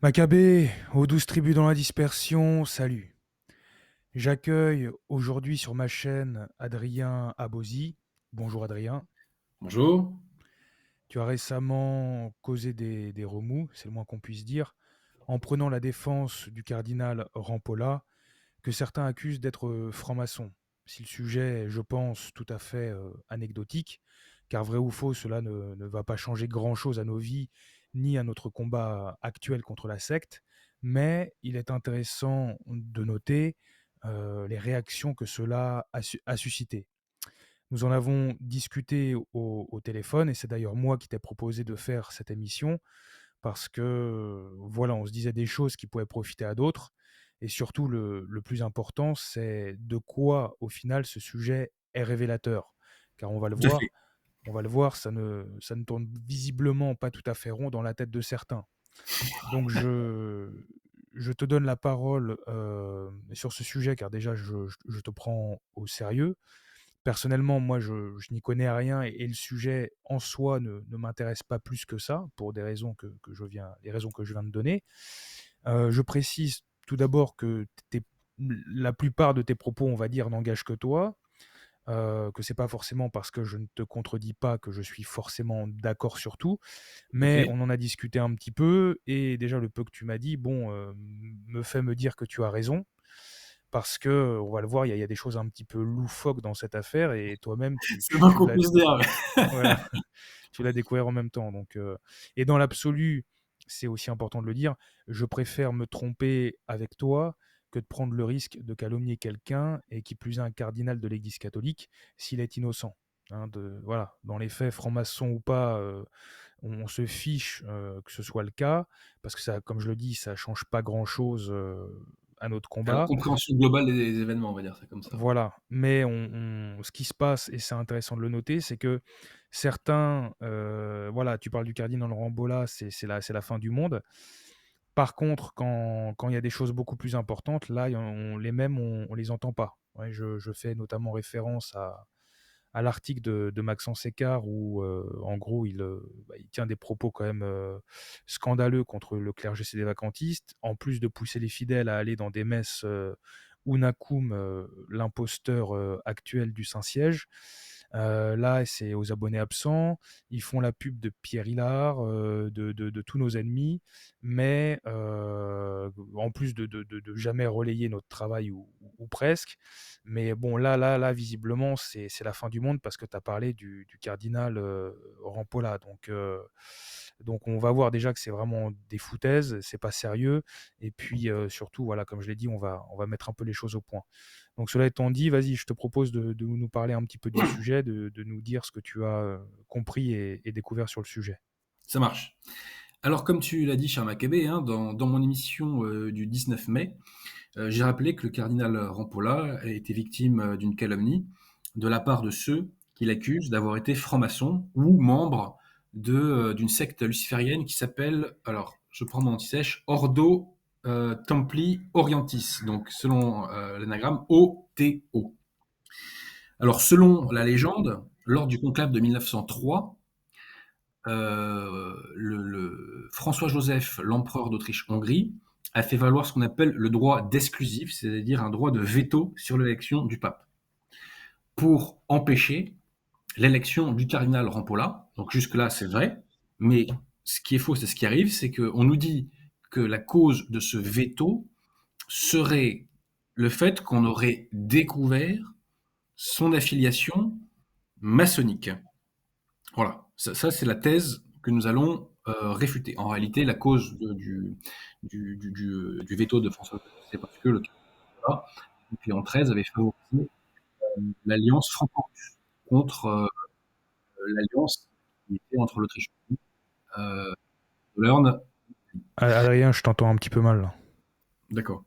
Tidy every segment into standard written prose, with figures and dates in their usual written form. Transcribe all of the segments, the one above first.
Maccabée, aux 12 tribus dans la dispersion, salut. J'accueille aujourd'hui sur ma chaîne Adrien Abosi. Bonjour Adrien. Bonjour. Tu as récemment causé des remous, c'est le moins qu'on puisse dire, en prenant la défense du cardinal Rampolla, que certains accusent d'être franc-maçon. Si le sujet est, je pense, tout à fait anecdotique, car vrai ou faux, cela ne va pas changer grand-chose à nos vies, ni à notre combat actuel contre la secte, mais il est intéressant de noter les réactions que cela a suscité. Nous en avons discuté au téléphone, et c'est d'ailleurs moi qui t'ai proposé de faire cette émission, parce que voilà, on se disait des choses qui pouvaient profiter à d'autres. Et surtout, le plus important, c'est de quoi, au final, ce sujet est révélateur. Car Tout à fait. on va le voir, ça ne tourne visiblement pas tout à fait rond dans la tête de certains. Donc, je te donne la parole sur ce sujet, car déjà, je te prends au sérieux. Personnellement, moi, je n'y connais rien et le sujet en soi ne m'intéresse pas plus que ça, pour des raisons les raisons que je viens de donner. Je précise tout d'abord que la plupart de tes propos, on va dire, n'engagent que toi, que c'est pas forcément parce que je ne te contredis pas que je suis forcément d'accord sur tout, mais OK. on en a discuté un petit peu et déjà le peu que tu m'as dit, bon, me fait me dire que tu as raison parce que, on va le voir, il y a des choses un petit peu loufoques dans cette affaire et toi-même C'est le moins tu qu'on l'as puisse dire, ouais. voilà, tu l'as découvert en même temps donc et dans l'absolu, c'est aussi important de le dire, je préfère me tromper avec toi que de prendre le risque de calomnier quelqu'un et qui plus est un cardinal de l'Église catholique, s'il est innocent. Hein, voilà, dans les faits, franc-maçon ou pas, on se fiche que ce soit le cas, parce que ça, comme je le dis, ça change pas grand-chose à notre À la combat. compréhension globale des événements, on va dire ça comme ça. Voilà, mais ce qui se passe, et c'est intéressant de le noter, c'est que certains, voilà, tu parles du cardinal Rambolla, c'est la fin du monde. Par contre, quand il y a des choses beaucoup plus importantes, là, les mêmes, on les entend pas. Ouais, je fais notamment référence à l'article de Maxence Écart où, en gros, il tient des propos quand même scandaleux contre le clergé sédévacantiste, en plus de pousser les fidèles à aller dans des messes Unacum, l'imposteur actuel du Saint-Siège. Là, c'est aux abonnés absents. Ils font la pub de Pierre Hillard, de tous nos ennemis, mais en plus de jamais relayer notre travail ou presque. Mais bon, là, visiblement, c'est la fin du monde parce que tu as parlé du cardinal Rampolla. Donc, on va voir déjà que c'est vraiment des foutaises, c'est pas sérieux. Et puis, surtout, voilà, comme je l'ai dit, on va mettre un peu les choses au point. Donc, cela étant dit, vas-y, je te propose de nous parler un petit peu du sujet, de nous dire ce que tu as compris et découvert sur le sujet. Ça marche. Alors comme tu l'as dit, cher Maccabée, hein, dans mon émission, du 19 mai, j'ai rappelé que le cardinal Rampolla a été victime, d'une calomnie de la part de ceux qui l'accusent d'avoir été franc-maçon ou membre d'une secte luciférienne qui s'appelle, alors je prends mon anti-sèche, Ordo, Templi Orientis, donc selon, l'anagramme OTO. Alors, selon la légende, lors du conclave de 1903, François-Joseph, l'empereur d'Autriche-Hongrie, a fait valoir ce qu'on appelle le droit d'exclusif, c'est-à-dire un droit de veto sur l'élection du pape, pour empêcher l'élection du cardinal Rampolla. Donc jusque-là, c'est vrai, mais ce qui est faux, c'est ce qui arrive, c'est qu'on nous dit que la cause de ce veto serait le fait qu'on aurait découvert son affiliation maçonnique. Voilà, ça c'est la thèse que nous allons réfuter. En réalité, la cause du veto de François Joseph, c'est parce que le Canada, depuis en 13, avait favorisé l'alliance franco-russe contre l'alliance qui était entre l'Autriche euh, Hollande. Adrien, je t'entends un petit peu mal, là. D'accord.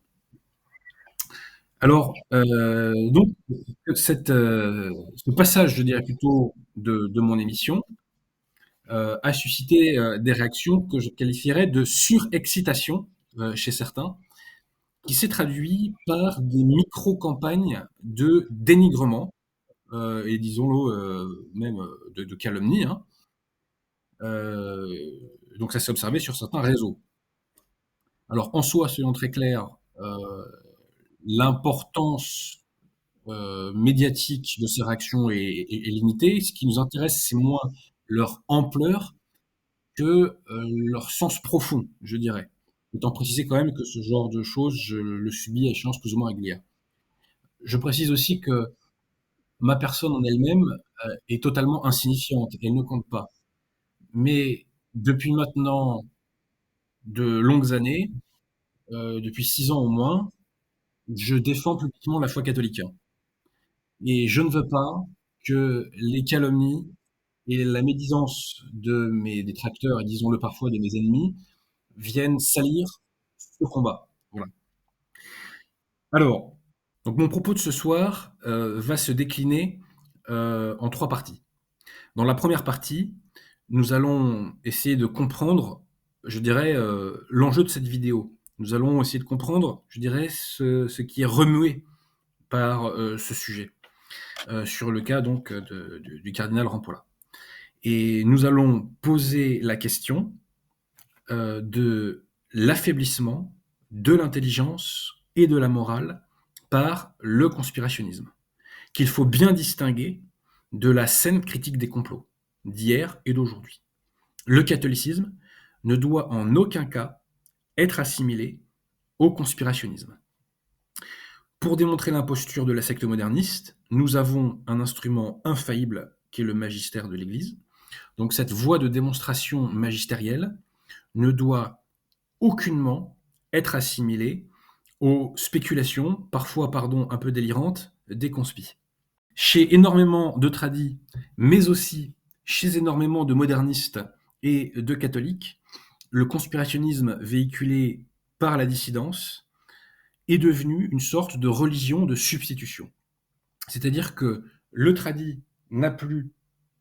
Alors, donc, ce passage, je dirais plutôt, de mon émission, a suscité des réactions que je qualifierais de surexcitation chez certains, qui s'est traduit par des micro-campagnes de dénigrement et disons-le même de calomnie. Hein. Donc ça s'est observé sur certains réseaux. Alors, en soi, soyons très clairs, l'importance médiatique de ces réactions est limitée. Ce qui nous intéresse, c'est moins leur ampleur que leur sens profond, je dirais. Étant précisé quand même que ce genre de choses, je le subis à échéance plus ou moins régulière. Je précise aussi que ma personne en elle-même est totalement insignifiante, elle ne compte pas. Mais depuis maintenant de longues années, depuis 6 ans au moins, je défends publiquement la foi catholique. Et je ne veux pas que les calomnies et la médisance de mes détracteurs et disons-le parfois de mes ennemis viennent salir ce combat. Voilà. Alors, donc mon propos de ce soir va se décliner en 3 parties. Dans la première partie, nous allons essayer de comprendre, je dirais, l'enjeu de cette vidéo. Nous allons essayer de comprendre, je dirais, ce qui est remué par ce sujet, sur le cas donc du cardinal Rampolla. Et nous allons poser la question de l'affaiblissement de l'intelligence et de la morale par le conspirationnisme, qu'il faut bien distinguer de la saine critique des complots d'hier et d'aujourd'hui. Le catholicisme ne doit en aucun cas être assimilé au conspirationnisme. Pour démontrer l'imposture de la secte moderniste, nous avons un instrument infaillible qui est le magistère de l'Église. Donc cette voie de démonstration magistérielle ne doit aucunement être assimilée aux spéculations, parfois, pardon, un peu délirantes, des conspis. Chez énormément de tradis, mais aussi chez énormément de modernistes et de catholiques, le conspirationnisme véhiculé par la dissidence est devenu une sorte de religion de substitution. C'est-à-dire que le tradi n'a plus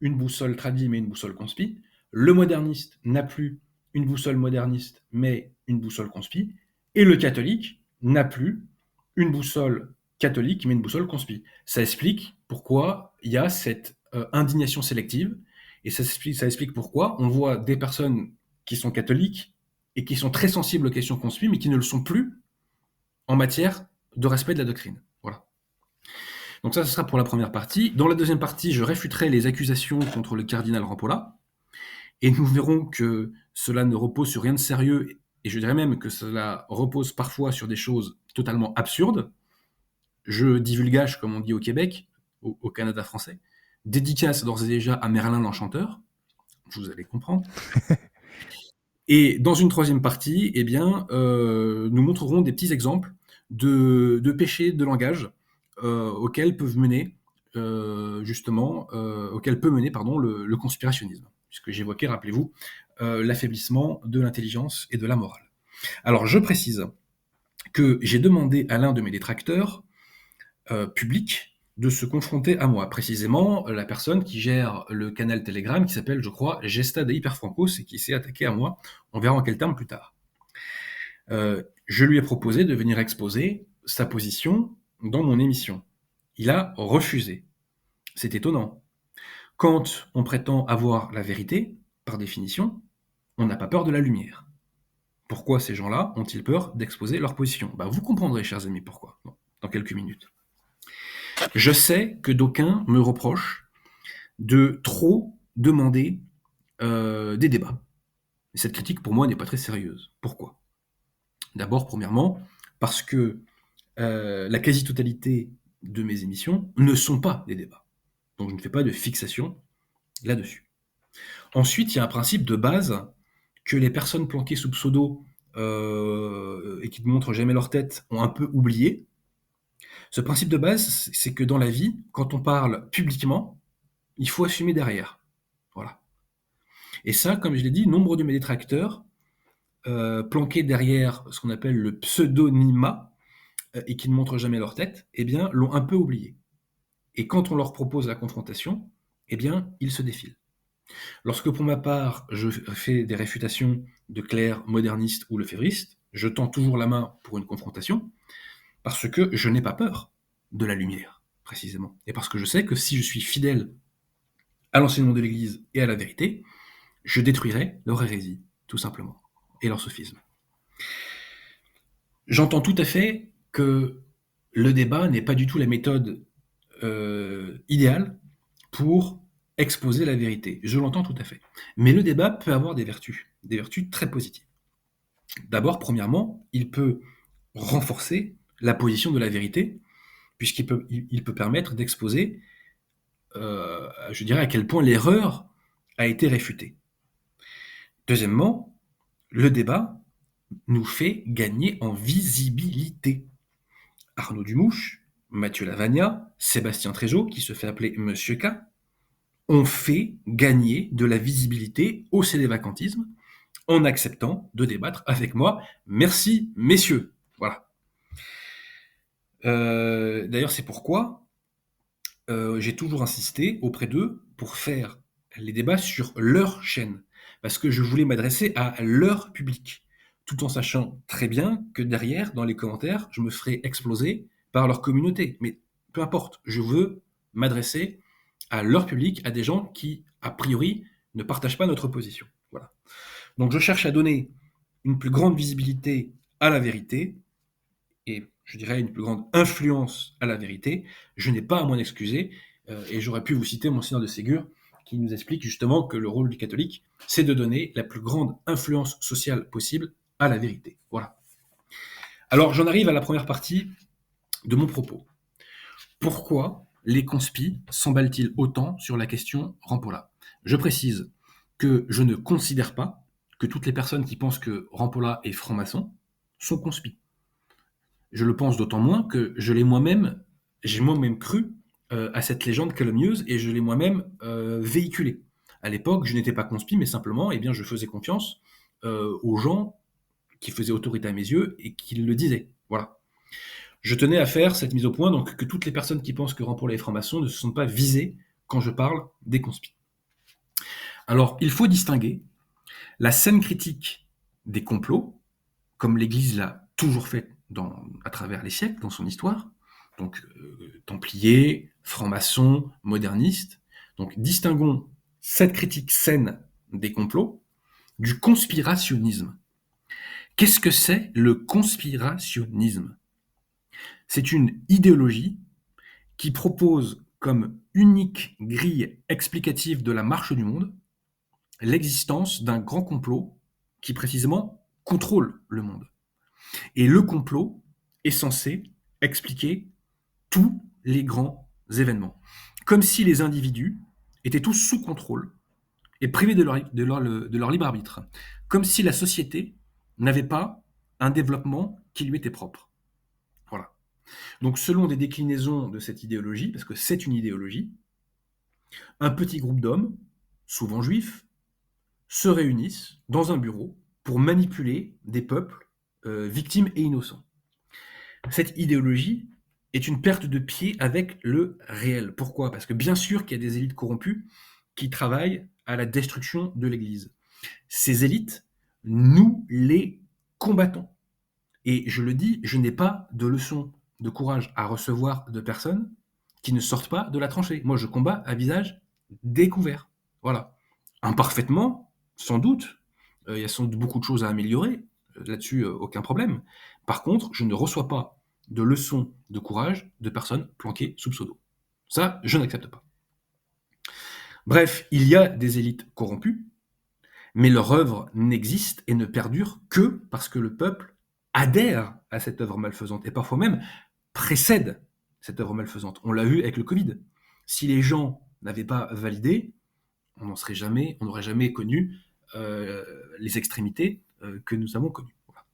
une boussole tradi, mais une boussole conspi. Le moderniste n'a plus une boussole moderniste, mais une boussole conspi. Et le catholique n'a plus une boussole catholique, mais une boussole conspi. Ça explique pourquoi il y a cette indignation sélective, et ça explique pourquoi on voit des personnes qui sont catholiques et qui sont très sensibles aux questions conspi, mais qui ne le sont plus en matière de respect de la doctrine. Voilà. Donc ça, ce sera pour la première partie. Dans la deuxième partie, je réfuterai les accusations contre le cardinal Rampolla, et nous verrons que cela ne repose sur rien de sérieux, et je dirais même que cela repose parfois sur des choses totalement absurdes. Je divulgage, comme on dit au Québec, au Canada français, dédicace d'ores et déjà à Merlin l'Enchanteur, vous allez comprendre. Et dans une troisième partie, eh bien, nous montrerons des petits exemples de péchés de langage auxquels peuvent mener auquel peut mener pardon, le conspirationnisme, puisque j'évoquais, rappelez-vous, l'affaiblissement de l'intelligence et de la morale. Alors, je précise que j'ai demandé à l'un de mes détracteurs publics de se confronter à moi, précisément la personne qui gère le canal Telegram qui s'appelle, je crois, Gesta de Hyperfrancos et qui s'est attaqué à moi. On verra en quels termes plus tard. Je lui ai proposé de venir exposer sa position dans mon émission. Il a refusé. C'est étonnant. Quand on prétend avoir la vérité, par définition, on n'a pas peur de la lumière. Pourquoi ces gens-là ont-ils peur d'exposer leur position? Vous comprendrez, chers amis, pourquoi, dans quelques minutes. Je sais que d'aucuns me reprochent de trop demander des débats. Et cette critique, pour moi, n'est pas très sérieuse. Pourquoi? D'abord, premièrement, parce que la quasi-totalité de mes émissions ne sont pas des débats. Donc je ne fais pas de fixation là-dessus. Ensuite, il y a un principe de base que les personnes planquées sous pseudo et qui ne montrent jamais leur tête ont un peu oublié. Ce principe de base, c'est que dans la vie, quand on parle publiquement, il faut assumer derrière. Voilà. Et ça, comme je l'ai dit, nombre de mes détracteurs, planqués derrière ce qu'on appelle le pseudonymat, et qui ne montrent jamais leur tête, eh bien, l'ont un peu oublié. Et quand on leur propose la confrontation, eh bien, ils se défilent. Lorsque pour ma part, je fais des réfutations de clercs modernistes ou lefévristes, je tends toujours la main pour une confrontation, parce que je n'ai pas peur de la lumière, précisément. Et parce que je sais que si je suis fidèle à l'enseignement de l'Église et à la vérité, je détruirai leur hérésie, tout simplement, et leur sophisme. J'entends tout à fait que le débat n'est pas du tout la méthode idéale pour exposer la vérité. Je l'entends tout à fait. Mais le débat peut avoir des vertus très positives. D'abord, premièrement, il peut renforcer la position de la vérité, puisqu'il peut permettre d'exposer, je dirais, à quel point l'erreur a été réfutée. Deuxièmement, le débat nous fait gagner en visibilité. Arnaud Dumouche, Mathieu Lavagna, Sébastien Trégeot, qui se fait appeler Monsieur K, ont fait gagner de la visibilité au cédévacantisme en acceptant de débattre avec moi. Merci, messieurs. Voilà. D'ailleurs, c'est pourquoi j'ai toujours insisté auprès d'eux pour faire les débats sur leur chaîne, parce que je voulais m'adresser à leur public, tout en sachant très bien que derrière, dans les commentaires, je me ferais exploser par leur communauté. Mais peu importe, je veux m'adresser à leur public, à des gens qui, a priori, ne partagent pas notre position. Voilà. Donc je cherche à donner une plus grande visibilité à la vérité, et je dirais une plus grande influence à la vérité. Je n'ai pas à m'en excuser, et j'aurais pu vous citer Monseigneur de Ségur, qui nous explique justement que le rôle du catholique, c'est de donner la plus grande influence sociale possible à la vérité. Voilà. Alors j'en arrive à la première partie de mon propos. Pourquoi les conspis s'emballent-ils autant sur la question Rampolla? Je précise que je ne considère pas que toutes les personnes qui pensent que Rampolla est franc-maçon sont conspis. Je le pense d'autant moins que j'ai moi-même cru à cette légende calomnieuse et je l'ai moi-même véhiculée. À l'époque, je n'étais pas conspi, mais simplement, eh bien, je faisais confiance aux gens qui faisaient autorité à mes yeux et qui le disaient. Voilà. Je tenais à faire cette mise au point, donc que toutes les personnes qui pensent que Rampolla est franc-maçon ne se sont pas visées quand je parle des conspis. Alors, il faut distinguer la scène critique des complots, comme l'Église l'a toujours fait à travers les siècles, dans son histoire, donc templiers, francs-maçons, modernistes. Donc distinguons cette critique saine des complots du conspirationnisme. Qu'est-ce que c'est le conspirationnisme? C'est une idéologie qui propose comme unique grille explicative de la marche du monde l'existence d'un grand complot qui précisément contrôle le monde. Et le complot est censé expliquer tous les grands événements. Comme si les individus étaient tous sous contrôle et privés de leur libre arbitre. Comme si la société n'avait pas un développement qui lui était propre. Voilà. Donc selon des déclinaisons de cette idéologie, parce que c'est une idéologie, un petit groupe d'hommes, souvent juifs, se réunissent dans un bureau pour manipuler des peuples victimes et innocents. Cette idéologie est une perte de pied avec le réel. Pourquoi? Parce que bien sûr qu'il y a des élites corrompues qui travaillent à la destruction de l'Église. Ces élites, nous les combattons. Et je le dis, je n'ai pas de leçon de courage à recevoir de personnes qui ne sortent pas de la tranchée. Moi, je combats à visage découvert. Voilà. Imparfaitement, sans doute. Il y a sans doute beaucoup de choses à améliorer. Là-dessus, aucun problème. Par contre, je ne reçois pas de leçons de courage de personnes planquées sous pseudo. Ça, je n'accepte pas. Bref, il y a des élites corrompues, mais leur œuvre n'existe et ne perdure que parce que le peuple adhère à cette œuvre malfaisante et parfois même précède cette œuvre malfaisante. On l'a vu avec le Covid. Si les gens n'avaient pas validé, on n'aurait jamais connu les extrémités que nous avons connues. Voilà.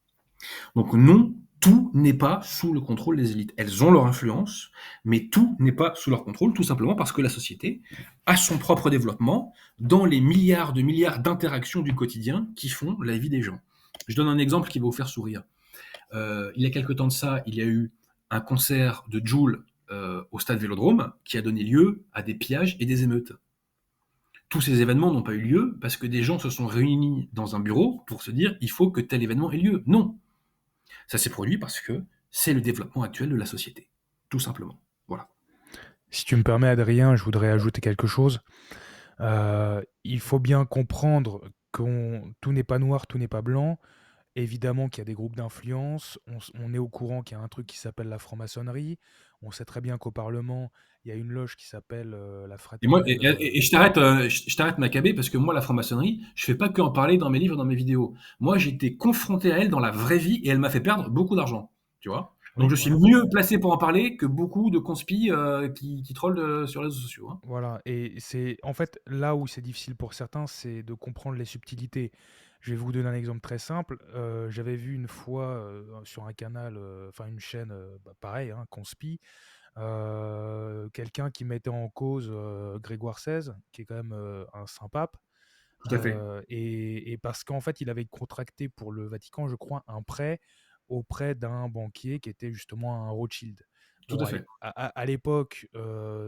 Donc non, tout n'est pas sous le contrôle des élites. Elles ont leur influence, mais tout n'est pas sous leur contrôle, tout simplement parce que la société a son propre développement dans les milliards d'interactions du quotidien qui font la vie des gens. Je donne un exemple qui va vous faire sourire. Il y a quelque temps de ça, il y a eu un concert de Jul au stade Vélodrome qui a donné lieu à des pillages et des émeutes. Tous ces événements n'ont pas eu lieu parce que des gens se sont réunis dans un bureau pour se dire il faut que tel événement ait lieu. Non, ça s'est produit parce que c'est le développement actuel de la société, tout simplement. Voilà. Si tu me permets, Adrien, je voudrais ajouter quelque chose. Il faut bien comprendre que tout n'est pas noir, tout n'est pas blanc, Évidemment qu'il y a des groupes d'influence, on est au courant qu'il y a un truc qui s'appelle la franc-maçonnerie, on sait très bien qu'au Parlement, il y a une loge qui s'appelle, la Et moi, fraternité, je t'arrête Maccabée parce que moi, la franc-maçonnerie, je fais pas que en parler dans mes livres, dans mes vidéos. Moi, j'ai été confronté à elle dans la vraie vie et elle m'a fait perdre beaucoup d'argent, tu vois. Donc, oui, je suis voilà. mieux placé pour en parler que beaucoup de conspis qui trollent sur les réseaux sociaux, hein. Voilà, et c'est en fait là où c'est difficile pour certains, c'est de comprendre les subtilités. Je vais vous donner un exemple très simple. J'avais vu une fois sur un canal, enfin une chaîne, pareil, hein, conspi, quelqu'un qui mettait en cause Grégoire XVI, qui est quand même un saint pape, Tout à fait. et parce qu'en fait il avait contracté pour le Vatican, je crois, un prêt auprès d'un banquier qui était justement un Rothschild. Tout Bon, à fait. à l'époque,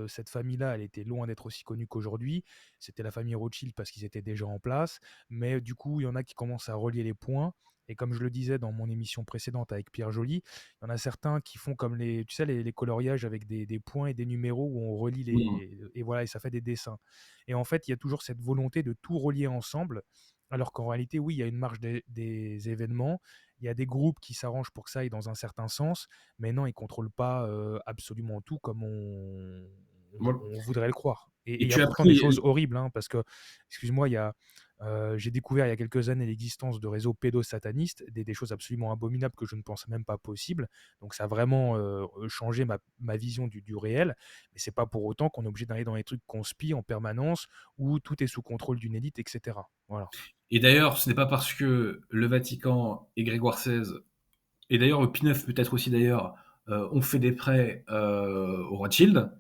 cette famille-là, elle était loin d'être aussi connue qu'aujourd'hui. C'était la famille Rothschild parce qu'ils étaient déjà en place, mais du coup, il y en a qui commencent à relier les points. Et comme je le disais dans mon émission précédente avec Pierre Joly, il y en a certains qui font comme les, tu sais, les coloriages avec des points et des numéros où on relie Mmh. les, et voilà, et ça fait des dessins. Et en fait, il y a toujours cette volonté de tout relier ensemble, alors qu'en réalité, oui, il y a une marge des événements, il y a des groupes qui s'arrangent pour que ça aille dans un certain sens, mais non, ils ne contrôlent pas absolument tout comme Voilà. on voudrait le croire. Et Et il y a tu as pourtant des choses pris. horribles, hein, parce que, excuse-moi, j'ai découvert il y a quelques années l'existence de réseaux pédosatanistes, des choses absolument abominables que je ne pensais même pas possibles. Donc ça a vraiment changé ma vision du réel, mais c'est pas pour autant qu'on est obligé d'aller dans les trucs conspi en permanence où tout est sous contrôle d'une élite, etc. Voilà. Et d'ailleurs, ce n'est pas parce que le Vatican et Grégoire XVI, et d'ailleurs le Pie IX peut-être aussi d'ailleurs, ont fait des prêts aux Rothschild,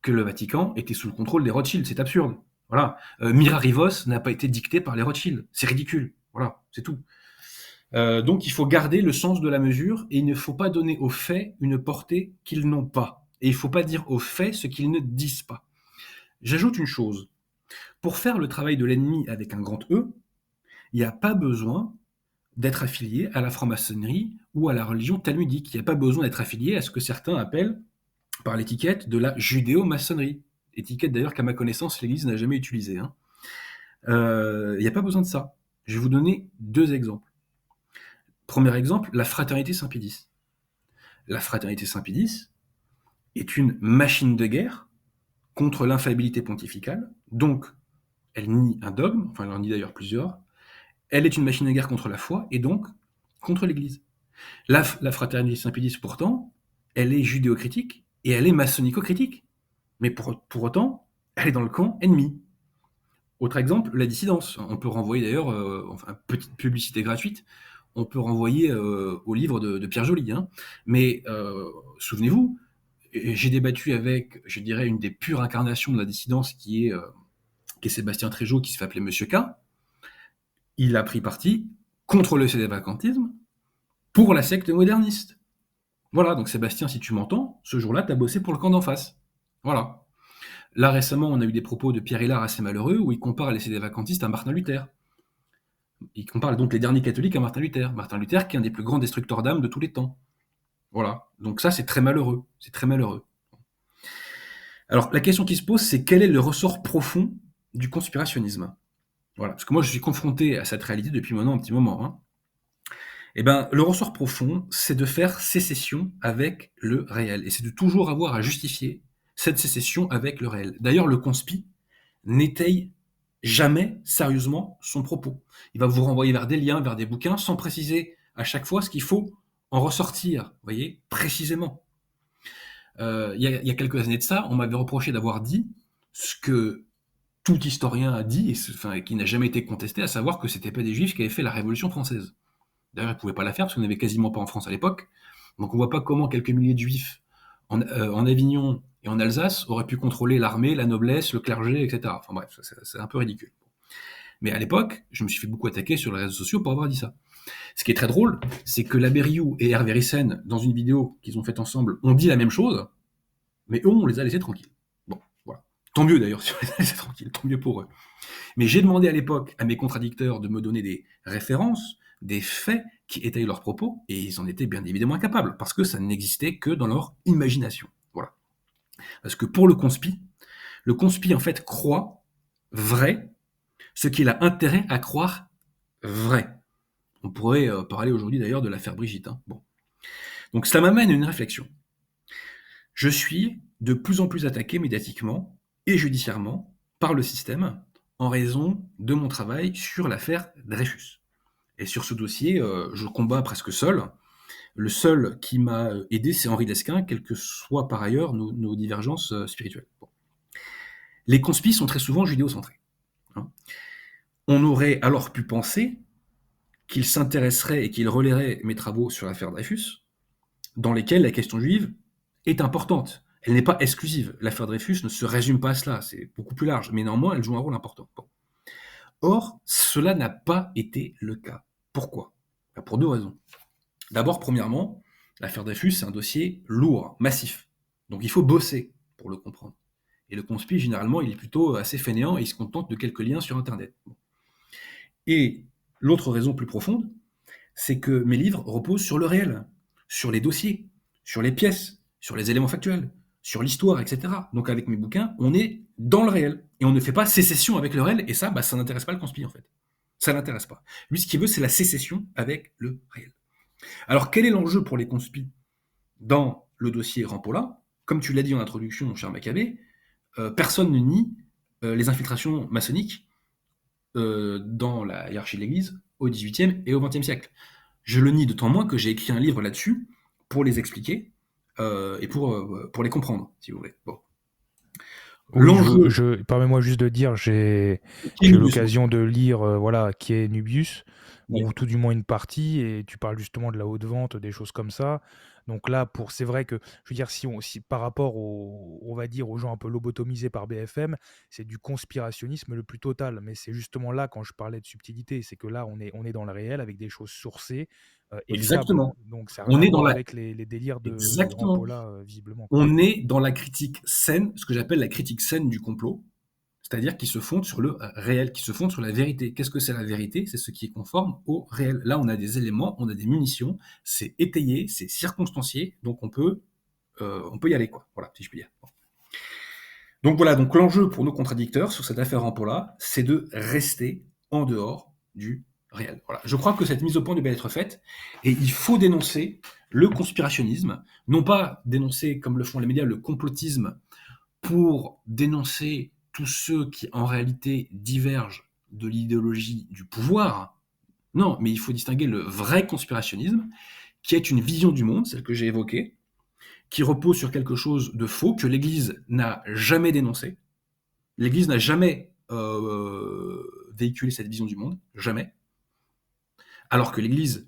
que le Vatican était sous le contrôle des Rothschild. C'est absurde. Voilà. Mira Rivos n'a pas été dictée par les Rothschild. C'est ridicule. Voilà, c'est tout. Donc il faut garder le sens de la mesure et il ne faut pas donner aux faits une portée qu'ils n'ont pas. Et il ne faut pas dire aux faits ce qu'ils ne disent pas. J'ajoute une chose. Pour faire le travail de l'ennemi avec un grand E, il n'y a pas besoin d'être affilié à la franc-maçonnerie ou à la religion talmudique. Il n'y a pas besoin d'être affilié à ce que certains appellent par l'étiquette de la judéo-maçonnerie. Étiquette d'ailleurs qu'à ma connaissance l'Église n'a jamais utilisée, hein. Il n'y a pas besoin de ça. Je vais vous donner deux exemples. Premier exemple, la fraternité Saint-Pédis. La fraternité Saint-Pédis est une machine de guerre contre l'infaillibilité pontificale, donc elle nie un dogme, enfin elle en nie d'ailleurs plusieurs, elle est une machine de guerre contre la foi et donc contre l'Église. La fraternité Saint-Pédis, pourtant, elle est judéo-critique et elle est maçonnico-critique. Mais pour autant, elle est dans le camp ennemi. Autre exemple, la dissidence. On peut renvoyer d'ailleurs, enfin, petite publicité gratuite, on peut renvoyer au livre de Pierre Joly, hein. Mais souvenez-vous, j'ai débattu avec, je dirais, une des pures incarnations de la dissidence qui est Sébastien Tréjot, qui se fait appeler Monsieur K. Il a pris parti contre le sédévacantisme pour la secte moderniste. Voilà, donc Sébastien, si tu m'entends, ce jour-là, tu as bossé pour le camp d'en face. Voilà. Là, récemment, on a eu des propos de Pierre Hillard assez malheureux où il compare les sédévacantistes à Martin Luther. Il compare donc les derniers catholiques à Martin Luther. Martin Luther qui est un des plus grands destructeurs d'âmes de tous les temps. Voilà. Donc ça, c'est très malheureux. C'est très malheureux. Alors, la question qui se pose, c'est quel est le ressort profond du conspirationnisme? Voilà. Parce que moi, je suis confronté à cette réalité depuis maintenant un petit moment, hein. Eh ben, le ressort profond, c'est de faire sécession avec le réel. Et c'est de toujours avoir à justifier cette sécession avec le réel. D'ailleurs, le conspi n'étaye jamais sérieusement son propos. Il va vous renvoyer vers des liens, vers des bouquins, sans préciser à chaque fois ce qu'il faut en ressortir, vous voyez, précisément. Il y a quelques années de ça, on m'avait reproché d'avoir dit ce que tout historien a dit, et qui n'a jamais été contesté, à savoir que c'était pas des juifs qui avaient fait la Révolution française. D'ailleurs, ils ne pouvaient pas la faire parce qu'on n'avait quasiment pas en France à l'époque. Donc on ne voit pas comment quelques milliers de juifs en Avignon et en Alsace auraient pu contrôler l'armée, la noblesse, le clergé, etc. Enfin bref, c'est un peu ridicule. Mais à l'époque, je me suis fait beaucoup attaquer sur les réseaux sociaux pour avoir dit ça. Ce qui est très drôle, c'est que la Berriou et Hervé Rissen, dans une vidéo qu'ils ont faite ensemble, ont dit la même chose, mais eux, on les a laissés tranquilles. Bon, voilà. Tant mieux d'ailleurs si on les a laissés tranquilles, tant mieux pour eux. Mais j'ai demandé à l'époque à mes contradicteurs de me donner des références, des faits qui étayent leurs propos, et ils en étaient bien évidemment incapables, parce que ça n'existait que dans leur imagination. Voilà. Parce que pour le conspi en fait croit vrai ce qu'il a intérêt à croire vrai. On pourrait parler aujourd'hui d'ailleurs de l'affaire Brigitte. Hein. Bon. Donc ça m'amène à une réflexion. Je suis de plus en plus attaqué médiatiquement et judiciairement par le système en raison de mon travail sur l'affaire Dreyfus. Et sur ce dossier, je combats presque seul. Le seul qui m'a aidé, c'est Henri Lesquin, quelles que soient par ailleurs nos divergences spirituelles. Bon. Les conspis sont très souvent judéo-centrés. Hein. On aurait alors pu penser qu'il s'intéresserait et qu'il relayerait mes travaux sur l'affaire Dreyfus, dans lesquels la question juive est importante. Elle n'est pas exclusive. L'affaire Dreyfus ne se résume pas à cela, c'est beaucoup plus large, mais néanmoins, elle joue un rôle important. Bon. Or, cela n'a pas été le cas. Pourquoi? Pour deux raisons. D'abord, premièrement, l'affaire Dreyfus, c'est un dossier lourd, massif. Donc il faut bosser pour le comprendre. Et le conspi, généralement, il est plutôt assez fainéant et il se contente de quelques liens sur Internet. Bon. Et l'autre raison plus profonde, c'est que mes livres reposent sur le réel, sur les dossiers, sur les pièces, sur les éléments factuels, sur l'histoire, etc. Donc avec mes bouquins, on est dans le réel. Et on ne fait pas sécession avec le réel, et ça, ça n'intéresse pas le conspi, en fait. Ça l'intéresse pas. Lui, ce qu'il veut, c'est la sécession avec le réel. Alors, quel est l'enjeu pour les conspis dans le dossier Rampolla? Comme tu l'as dit en introduction, mon cher Maccabée, personne ne nie les infiltrations maçonniques dans la hiérarchie de l'Église au XVIIIe et au XXe siècle. Je le nie d'autant moins que j'ai écrit un livre là-dessus pour les expliquer et pour les comprendre, si vous voulez. Bon. Oui, L'enjeu, permets-moi juste de dire, qui est j'ai eu Nubius, l'occasion de lire, voilà, qui est Nubius, ouais. ou tout du moins une partie, et tu parles justement de la haute vente, des choses comme ça. Donc là, c'est vrai que, je veux dire, si par rapport on va dire, aux gens un peu lobotomisés par BFM, c'est du conspirationnisme le plus total. Mais c'est justement là, quand je parlais de subtilité, c'est que là, on est dans le réel avec des choses sourcées et fiables. Exactement. Donc ça n'a On rien à est dans voir la... avec les délires de Exactement. Rampolla, visiblement, quoi. On est dans la critique saine, ce que j'appelle la critique saine du complot, c'est-à-dire qui se fonde sur le réel, qui se fonde sur la vérité. Qu'est-ce que c'est la vérité? C'est ce qui est conforme au réel. Là, on a des éléments, on a des munitions, c'est étayé, c'est circonstancié, donc on peut y aller, quoi. Voilà, si je puis dire. Bon. Donc voilà, donc l'enjeu pour nos contradicteurs sur cette affaire Rampolla, c'est de rester en dehors du réel. Voilà. Je crois que cette mise au point doit être faite, et il faut dénoncer le conspirationnisme, non pas dénoncer, comme le font les médias, le complotisme pour dénoncer tous ceux qui, en réalité, divergent de l'idéologie du pouvoir. Non, mais il faut distinguer le vrai conspirationnisme, qui est une vision du monde, celle que j'ai évoquée, qui repose sur quelque chose de faux, que l'Église n'a jamais dénoncé. L'Église n'a jamais véhiculé cette vision du monde, jamais. Alors que l'Église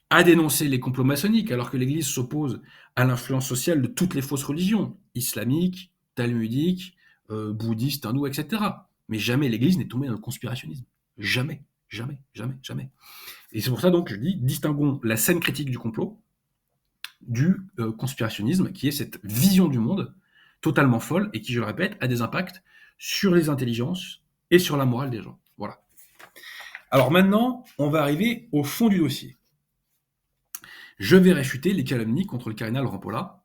a dénoncé les complots maçonniques, alors que l'Église s'oppose à l'influence sociale de toutes les fausses religions, islamiques, talmudiques, bouddhistes, hindous, etc. Mais jamais l'Église n'est tombée dans le conspirationnisme. Jamais, jamais, jamais, jamais. Et c'est pour ça donc que je dis, distinguons la saine critique du complot du conspirationnisme, qui est cette vision du monde totalement folle et qui, je le répète, a des impacts sur les intelligences et sur la morale des gens. Voilà. Alors maintenant, on va arriver au fond du dossier. Je vais réfuter les calomnies contre le cardinal Rampolla.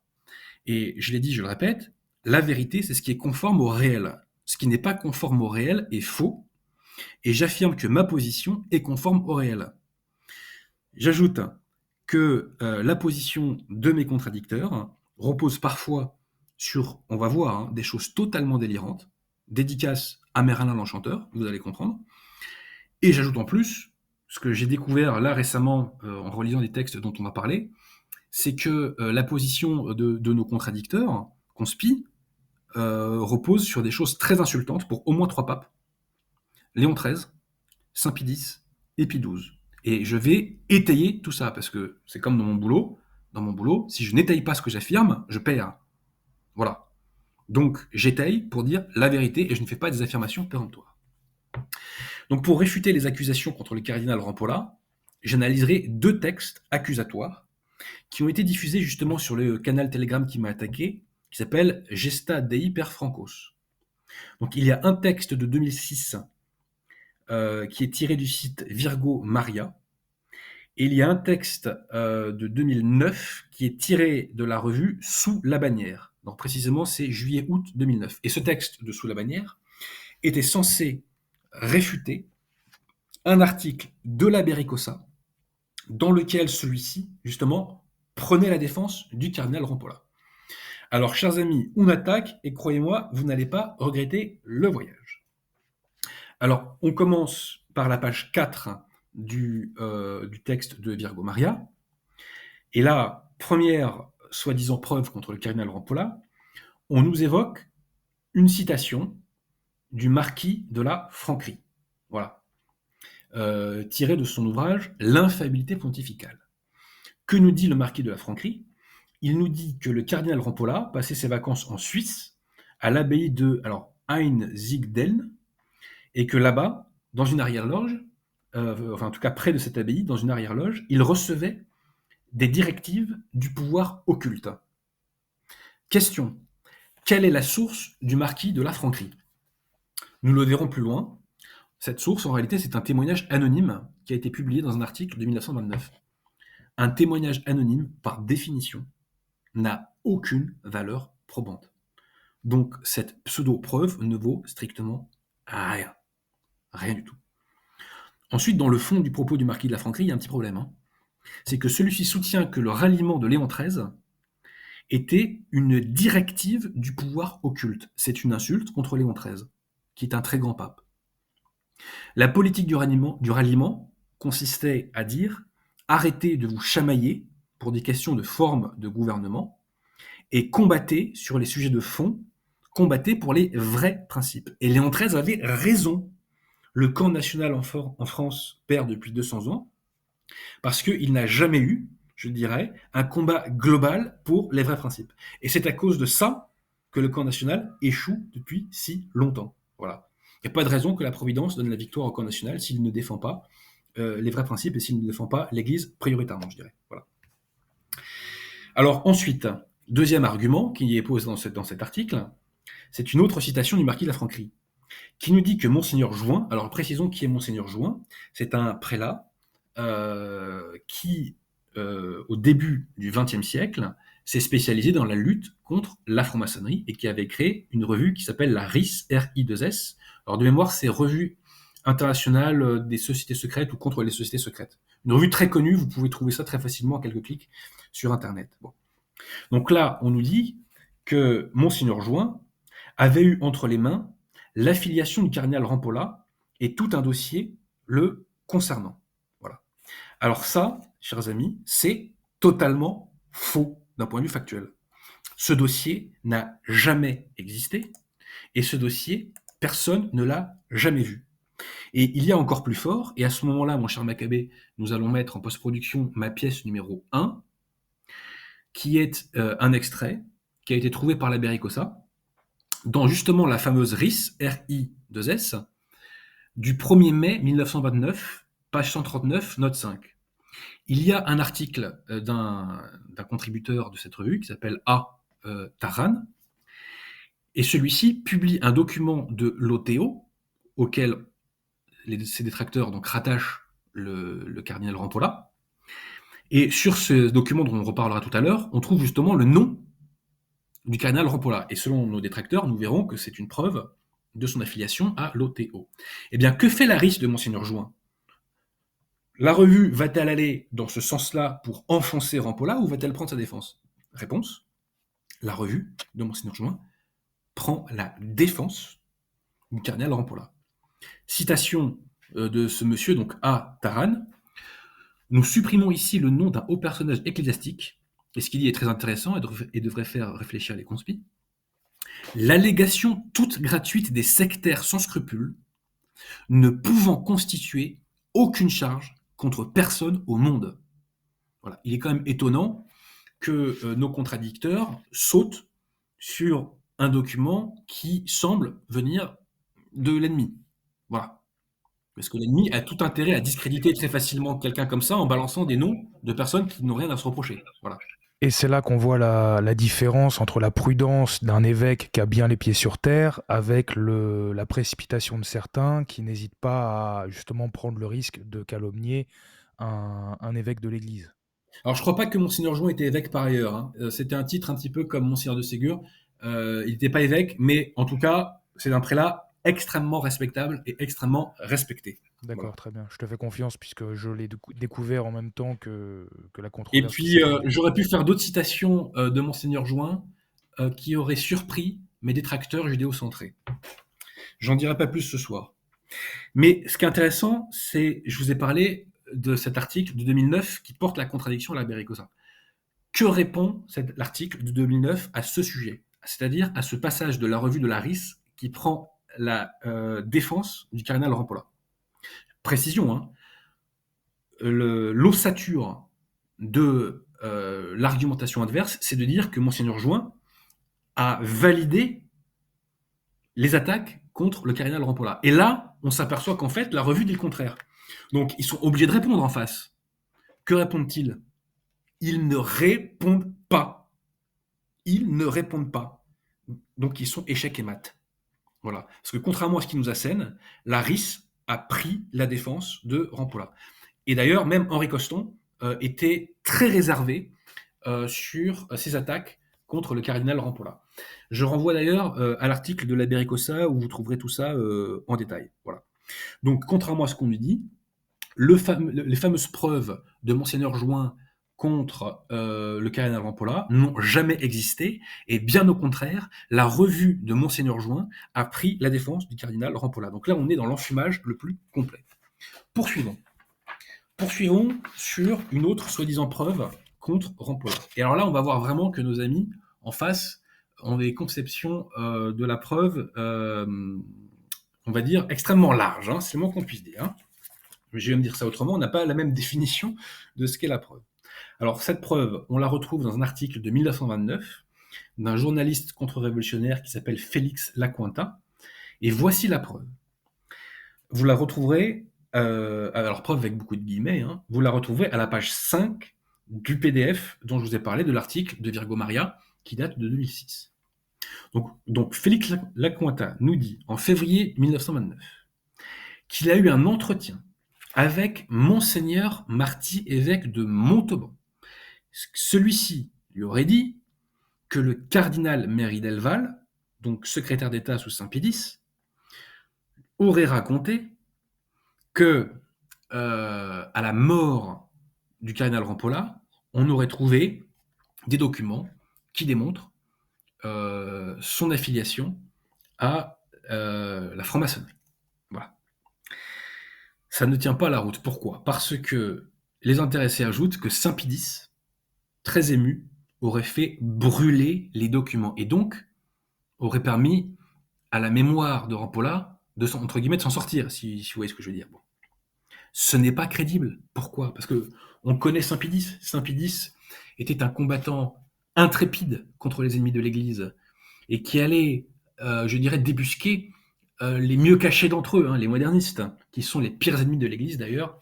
Et je l'ai dit, je le répète, la vérité, c'est ce qui est conforme au réel. Ce qui n'est pas conforme au réel est faux. Et j'affirme que ma position est conforme au réel. J'ajoute que la position de mes contradicteurs repose parfois sur, on va voir, des choses totalement délirantes, dédicace à Merlin l'Enchanteur, vous allez comprendre. Et j'ajoute en plus, ce que j'ai découvert là récemment en relisant des textes dont on va parler, c'est que la position de nos contradicteurs, conspi, repose sur des choses très insultantes pour au moins 3 papes, Léon XIII, Saint Pie X et Pie XII. Et je vais étayer tout ça, parce que c'est comme dans mon boulot. Dans mon boulot, si je n'étaye pas ce que j'affirme, je perds. Voilà. Donc j'étaye pour dire la vérité et je ne fais pas des affirmations péremptoires. Donc pour réfuter les accusations contre le cardinal Rampolla, j'analyserai 2 textes accusatoires qui ont été diffusés justement sur le canal Telegram qui m'a attaqué, qui s'appelle Gesta Dei per Francos. Donc il y a un texte de 2006 qui est tiré du site Virgo Maria, et il y a un texte de 2009 qui est tiré de la revue Sous la bannière. Donc précisément, c'est juillet-août 2009. Et ce texte de Sous la bannière était censé réfuter un article de la Berricosa dans lequel celui-ci, justement, prenait la défense du cardinal Rampolla. Alors, chers amis, on attaque, et croyez-moi, vous n'allez pas regretter le voyage. Alors, on commence par la page 4 du texte de Virgo Maria. Et là, première soi-disant preuve contre le cardinal Rampolla, on nous évoque une citation du marquis de la Franquerie. Voilà. Tirée de son ouvrage L'infaillibilité pontificale. Que nous dit le marquis de la Franquerie? Il nous dit que le cardinal Rampolla passait ses vacances en Suisse, à l'abbaye de Einzigdeln, et que là-bas, dans une arrière-loge, enfin en tout cas près de cette abbaye, dans une arrière-loge, il recevait des directives du pouvoir occulte. Question. Quelle est la source du marquis de la Franquerie? Nous le verrons plus loin. Cette source, en réalité, c'est un témoignage anonyme qui a été publié dans un article de 1929. Un témoignage anonyme, par définition, n'a aucune valeur probante. Donc cette pseudo-preuve ne vaut strictement rien. Rien du tout. Ensuite, dans le fond du propos du marquis de la Franquerie, il y a un petit problème. C'est que celui-ci soutient que le ralliement de Léon XIII était une directive du pouvoir occulte. C'est une insulte contre Léon XIII, qui est un très grand pape. La politique du ralliement consistait à dire « arrêtez de vous chamailler pour des questions de forme de gouvernement et combattez sur les sujets de fond, combattez pour les vrais principes ». Et Léon XIII avait raison. Le camp national en France perd depuis 200 ans parce qu'il n'a jamais eu, je dirais, un combat global pour les vrais principes. Et c'est à cause de ça que le camp national échoue depuis si longtemps. Voilà. Il n'y a pas de raison que la Providence donne la victoire au camp national s'il ne défend pas les vrais principes et s'il ne défend pas l'Église prioritairement, je dirais. Voilà. Alors ensuite, deuxième argument qui est posé dans cet article, c'est une autre citation du marquis de la Franquerie, qui nous dit que Monseigneur Jouin, alors précisons qui est Monseigneur Jouin, c'est un prélat qui, au début du XXe siècle, s'est spécialisé dans la lutte contre la franc-maçonnerie et qui avait créé une revue qui s'appelle la RIS, R-I-2-S. Alors de mémoire, c'est Revue internationale des sociétés secrètes ou contre les sociétés secrètes. Une revue très connue, vous pouvez trouver ça très facilement à quelques clics sur Internet. Bon. Donc là, on nous dit que Monseigneur Jouin avait eu entre les mains l'affiliation du cardinal Rampolla et tout un dossier le concernant. Voilà. Alors ça, chers amis, c'est totalement faux d'un point de vue factuel. Ce dossier n'a jamais existé et ce dossier, personne ne l'a jamais vu. Et il y a encore plus fort, et à ce moment-là, mon cher Maccabée, nous allons mettre en post-production ma pièce numéro 1, qui est un extrait qui a été trouvé par l'abbé Ricossa, dans justement la fameuse RIS, R-I-2-S, du 1er mai 1929, page 139, note 5. Il y a un article d'un contributeur de cette revue qui s'appelle A. Taran, et celui-ci publie un document de l'OTO, auquel ses détracteurs donc rattachent le cardinal Rampolla. Et sur ce document dont on reparlera tout à l'heure, on trouve justement le nom du cardinal Rampolla. Et selon nos détracteurs, nous verrons que c'est une preuve de son affiliation à l'OTO. Eh bien, que fait la RIS de Monseigneur Jouin? La revue va-t-elle aller dans ce sens-là pour enfoncer Rampolla ou va-t-elle prendre sa défense? Réponse, la revue de Monseigneur Jouin prend la défense du cardinal Rampolla. Citation de ce monsieur, donc A. Taran. Nous supprimons ici le nom d'un haut personnage ecclésiastique, et ce qu'il dit est très intéressant et devrait faire réfléchir les conspis. L'allégation toute gratuite des sectaires sans scrupules, ne pouvant constituer aucune charge contre personne au monde. Voilà. Il est quand même étonnant que nos contradicteurs sautent sur un document qui semble venir de l'ennemi. Voilà. Parce que l'ennemi a tout intérêt à discréditer très facilement quelqu'un comme ça en balançant des noms de personnes qui n'ont rien à se reprocher. Voilà. Et c'est là qu'on voit la différence entre la prudence d'un évêque qui a bien les pieds sur terre avec la précipitation de certains qui n'hésitent pas à justement prendre le risque de calomnier un évêque de l'Église. Alors je crois pas que Monseigneur Jouin était évêque par ailleurs. C'était un titre un petit peu comme Monseigneur de Ségur. Il n'était pas évêque, mais en tout cas, c'est un prélat extrêmement respectable et extrêmement respecté. Voilà. D'accord, très bien. Je te fais confiance puisque je l'ai découvert en même temps que la Et controverse qui puis, s'est déroulée. j'aurais pu faire d'autres citations de Monseigneur Join qui auraient surpris mes détracteurs judéo-centrés. J'en dirai pas plus ce soir. Mais ce qui est intéressant, c'est, je vous ai parlé de cet article de 2009 qui porte la contradiction à la Bellicosa. Que répond l'article de 2009 à ce sujet, c'est-à-dire à ce passage de la revue de Laris qui prend la défense du cardinal Rampolla. Précision, hein, l'ossature de l'argumentation adverse, c'est de dire que Monseigneur Join a validé les attaques contre le cardinal Rampolla. Et là, on s'aperçoit qu'en fait, la revue dit le contraire. Donc, ils sont obligés de répondre en face. Que répondent-ils? Ils ne répondent pas. Ils ne répondent pas. Donc, ils sont échecs et mat. Voilà. Parce que contrairement à ce qu'ils nous assènent, la RIS a pris la défense de Rampolla. Et d'ailleurs, même Henri Coston était très réservé sur ses attaques contre le cardinal Rampolla. Je renvoie d'ailleurs à l'article de la Bellicosa où vous trouverez tout ça en détail. Voilà. Donc, contrairement à ce qu'on nous dit, les fameuses preuves de Monseigneur Join contre le cardinal Rampolla n'ont jamais existé, et bien au contraire, la revue de Monseigneur Join a pris la défense du cardinal Rampolla. Donc là, on est dans l'enfumage le plus complet. Poursuivons. Poursuivons sur une autre soi-disant preuve contre Rampolla. Et alors là, on va voir vraiment que nos amis en face ont des conceptions de la preuve, on va dire, extrêmement larges, hein, c'est le moins qu'on puisse dire. Hein. Je vais me dire ça autrement, on n'a pas la même définition de ce qu'est la preuve. Alors cette preuve, on la retrouve dans un article de 1929 d'un journaliste contre-révolutionnaire qui s'appelle Félix Lacointa, et voici la preuve. Vous la retrouverez, alors preuve avec beaucoup de guillemets, hein, vous la retrouverez à la page 5 du PDF dont je vous ai parlé, de l'article de Virgo Maria, qui date de 2006. Donc Félix Lacointa nous dit, en février 1929, qu'il a eu un entretien avec Monseigneur Marty, évêque de Montauban. Celui-ci lui aurait dit que le cardinal Méry Delval, donc secrétaire d'État sous Saint-Pédis, aurait raconté que à la mort du cardinal Rampolla, on aurait trouvé des documents qui démontrent son affiliation à la franc-maçonnerie. Voilà. Ça ne tient pas la route. Pourquoi? Parce que les intéressés ajoutent que Saint-Pédis, très ému, aurait fait brûler les documents et donc aurait permis à la mémoire de Rampolla de entre guillemets de s'en sortir, si vous voyez ce que je veux dire. Bon. Ce n'est pas crédible. Pourquoi? Parce que on connaît Saint-Pédis. Saint-Pédis était un combattant intrépide contre les ennemis de l'Église et qui allait, je dirais, débusquer les mieux cachés d'entre eux, hein, les modernistes, hein, qui sont les pires ennemis de l'Église d'ailleurs,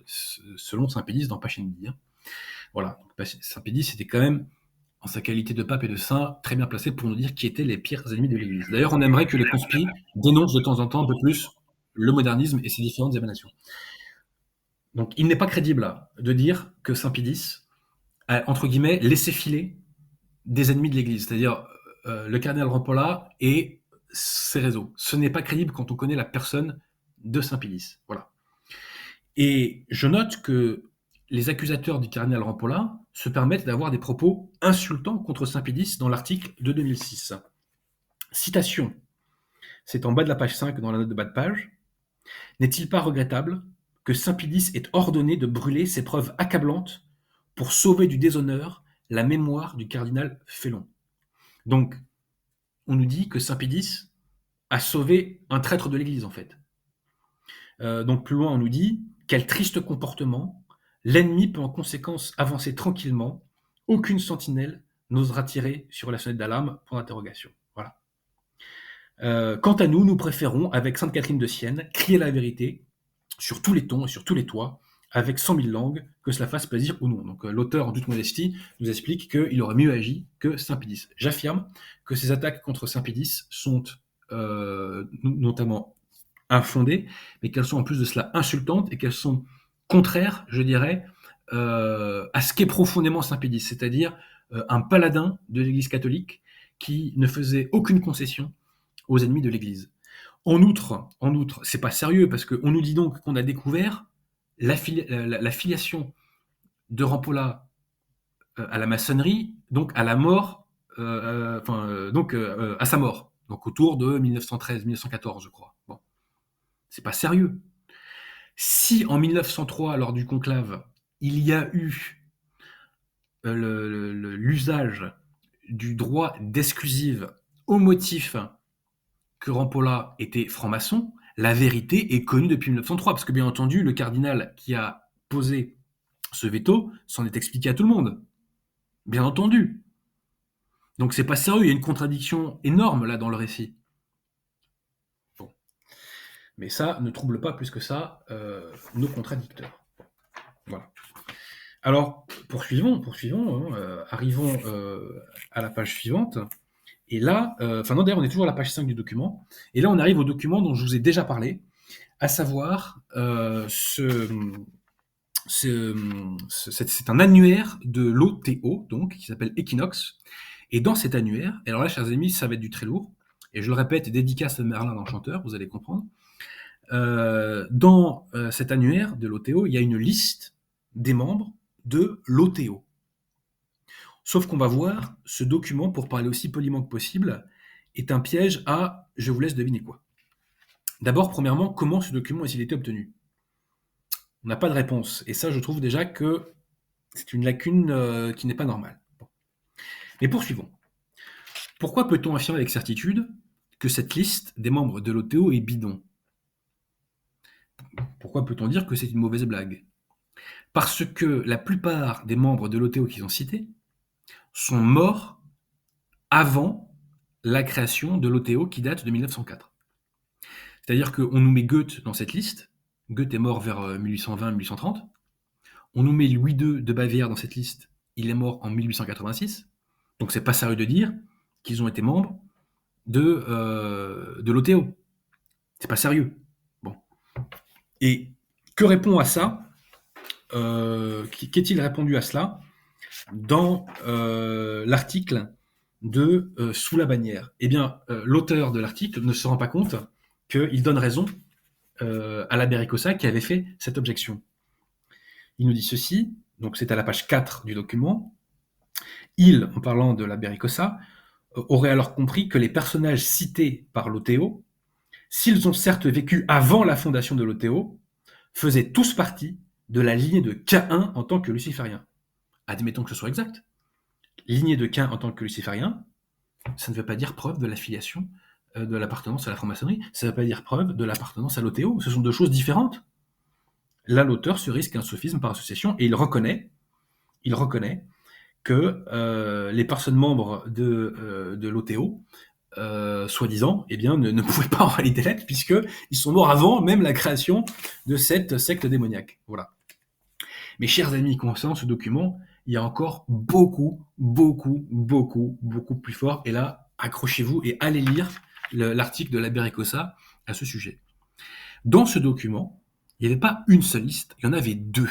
selon Saint-Pédis dans Pascendi. Hein. Voilà, Saint-Pédis était quand même, en sa qualité de pape et de saint, très bien placé pour nous dire qui étaient les pires ennemis de l'Église. D'ailleurs, on aimerait que les conspis dénoncent de temps en temps un peu plus le modernisme et ses différentes émanations. Donc, il n'est pas crédible là, de dire que Saint-Pédis a, entre guillemets, laissé filer des ennemis de l'Église, c'est-à-dire le cardinal Rampolla et ses réseaux. Ce n'est pas crédible quand on connaît la personne de Saint-Pédis. Voilà. Et je note que les accusateurs du cardinal Rampolla se permettent d'avoir des propos insultants contre Saint-Pédis dans l'article de 2006. Citation. C'est en bas de la page 5 dans la note de bas de page. N'est-il pas regrettable que Saint-Pédis ait ordonné de brûler ces preuves accablantes pour sauver du déshonneur la mémoire du cardinal Félon? Donc, on nous dit que Saint-Pédis a sauvé un traître de l'Église, en fait. Donc, plus loin, on nous dit « Quel triste comportement! L'ennemi peut en conséquence avancer tranquillement. Aucune sentinelle n'osera tirer sur la sonnette d'alarme. » Point d'interrogation. Voilà. Quant à nous, nous préférons, avec Sainte Catherine de Sienne, crier la vérité sur tous les tons et sur tous les toits, avec 100 000 langues, que cela fasse plaisir ou non. Donc l'auteur, en toute modestie, nous explique qu'il aurait mieux agi que Saint-Pédis. J'affirme que ces attaques contre Saint-Pédis sont notamment infondées, mais qu'elles sont en plus de cela insultantes et qu'elles sont contraires, je dirais, à ce qu'est profondément Saint-Pédis, c'est-à-dire un paladin de l'Église catholique qui ne faisait aucune concession aux ennemis de l'Église. En outre, c'est pas sérieux parce qu'on nous dit donc qu'on a découvert la filiation de Rampolla à la maçonnerie, donc à la mort, à sa mort, donc autour de 1913-1914, je crois. Bon, c'est pas sérieux. Si en 1903, lors du conclave, il y a eu l'usage du droit d'exclusive au motif que Rampolla était franc-maçon, la vérité est connue depuis 1903, parce que bien entendu, le cardinal qui a posé ce veto s'en est expliqué à tout le monde. Bien entendu. Donc c'est pas sérieux, il y a une contradiction énorme là dans le récit. Bon. Mais ça ne trouble pas plus que ça nos contradicteurs. Voilà. Alors, poursuivons, arrivons à la page suivante. Et là, d'ailleurs, on est toujours à la page 5 du document. Et là, on arrive au document dont je vous ai déjà parlé, à savoir, c'est un annuaire de l'OTO, donc, qui s'appelle Equinox. Et dans cet annuaire, et alors là, chers amis, ça va être du très lourd, et je le répète, dédicace à Merlin l'Enchanteur, vous allez comprendre. Dans cet annuaire de l'OTO, il y a une liste des membres de l'OTO. Sauf qu'on va voir, ce document, pour parler aussi poliment que possible, est un piège à, je vous laisse deviner quoi. D'abord, premièrement, comment ce document a-t-il été obtenu? On n'a pas de réponse, et ça, je trouve déjà que c'est une lacune qui n'est pas normale. Bon. Mais poursuivons. Pourquoi peut-on affirmer avec certitude que cette liste des membres de l'OTO est bidon? Pourquoi peut-on dire que c'est une mauvaise blague? Parce que la plupart des membres de l'OTO qu'ils ont cités sont morts avant la création de l'OTO qui date de 1904. C'est-à-dire qu'on nous met Goethe dans cette liste. Goethe est mort vers 1820-1830. On nous met Louis II de Bavière dans cette liste. Il est mort en 1886. Donc c'est pas sérieux de dire qu'ils ont été membres de l'OTO. C'est pas sérieux. Bon. Et que répond à ça Qu'est-il répondu à cela dans l'article de Sous la bannière? Eh bien, l'auteur de l'article ne se rend pas compte qu'il donne raison à l'abbé Ricossa qui avait fait cette objection. Il nous dit ceci, donc c'est à la page 4 du document. Il, en parlant de l'abbé Ricossa, aurait alors compris que les personnages cités par l'OTO, s'ils ont certes vécu avant la fondation de l'OTO, faisaient tous partie de la lignée de Caïn en tant que luciférien. Admettons que ce soit exact. Lignée de Caïn en tant que luciférien, ça ne veut pas dire preuve de l'affiliation, de l'appartenance à la franc-maçonnerie, ça ne veut pas dire preuve de l'appartenance à l'OTO. Ce sont deux choses différentes. Là, l'auteur se risque un sophisme par association et il reconnaît que les personnes membres de l'OTO, soi-disant, eh bien, ne pouvaient pas en réalité l'être, puisqu'ils sont morts avant même la création de cette secte démoniaque. Voilà. Mes chers amis, concernant ce document, il y a encore beaucoup plus fort. Et là, accrochez-vous et allez lire l'article de l'abbé Ricossa à ce sujet. Dans ce document, il n'y avait pas une seule liste, il y en avait deux.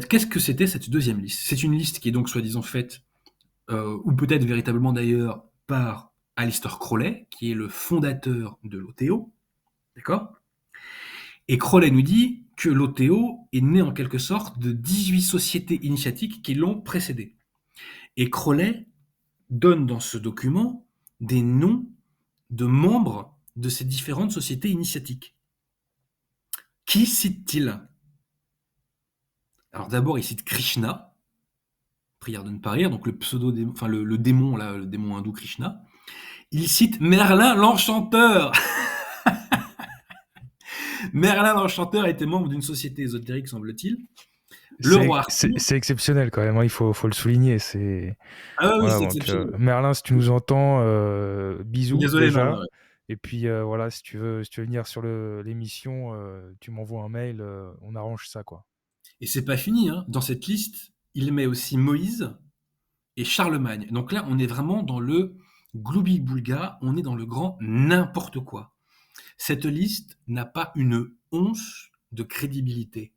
Qu'est-ce que c'était cette deuxième liste? C'est une liste qui est donc soi-disant faite, ou peut-être véritablement d'ailleurs, par Aleister Crowley, qui est le fondateur de l'OTO. D'accord? Et Crowley nous dit que l'OTO est né en quelque sorte de 18 sociétés initiatiques qui l'ont précédé. Et Crowley donne dans ce document des noms de membres de ces différentes sociétés initiatiques. Qui cite-t-il? Alors d'abord, il cite Krishna, prière de ne pas rire, donc le pseudo-démon, enfin le démon là, le démon hindou Krishna. Il cite Merlin l'Enchanteur. Merlin l'Enchanteur était membre d'une société ésotérique, semble-t-il. Le roi Arthur. C'est exceptionnel quand même, hein, il faut le souligner. Ah oui, voilà, c'est donc, exceptionnel. Merlin, si tu nous entends, bisous Désolé, déjà. Merlin. Ouais. Et puis voilà, si tu veux venir sur l'émission, tu m'envoies un mail, on arrange ça, quoi. Et c'est pas fini, hein. Dans cette liste, il met aussi Moïse et Charlemagne. Donc là, on est vraiment dans le gloubi-boulga, on est dans le grand n'importe quoi. Cette liste n'a pas une once de crédibilité.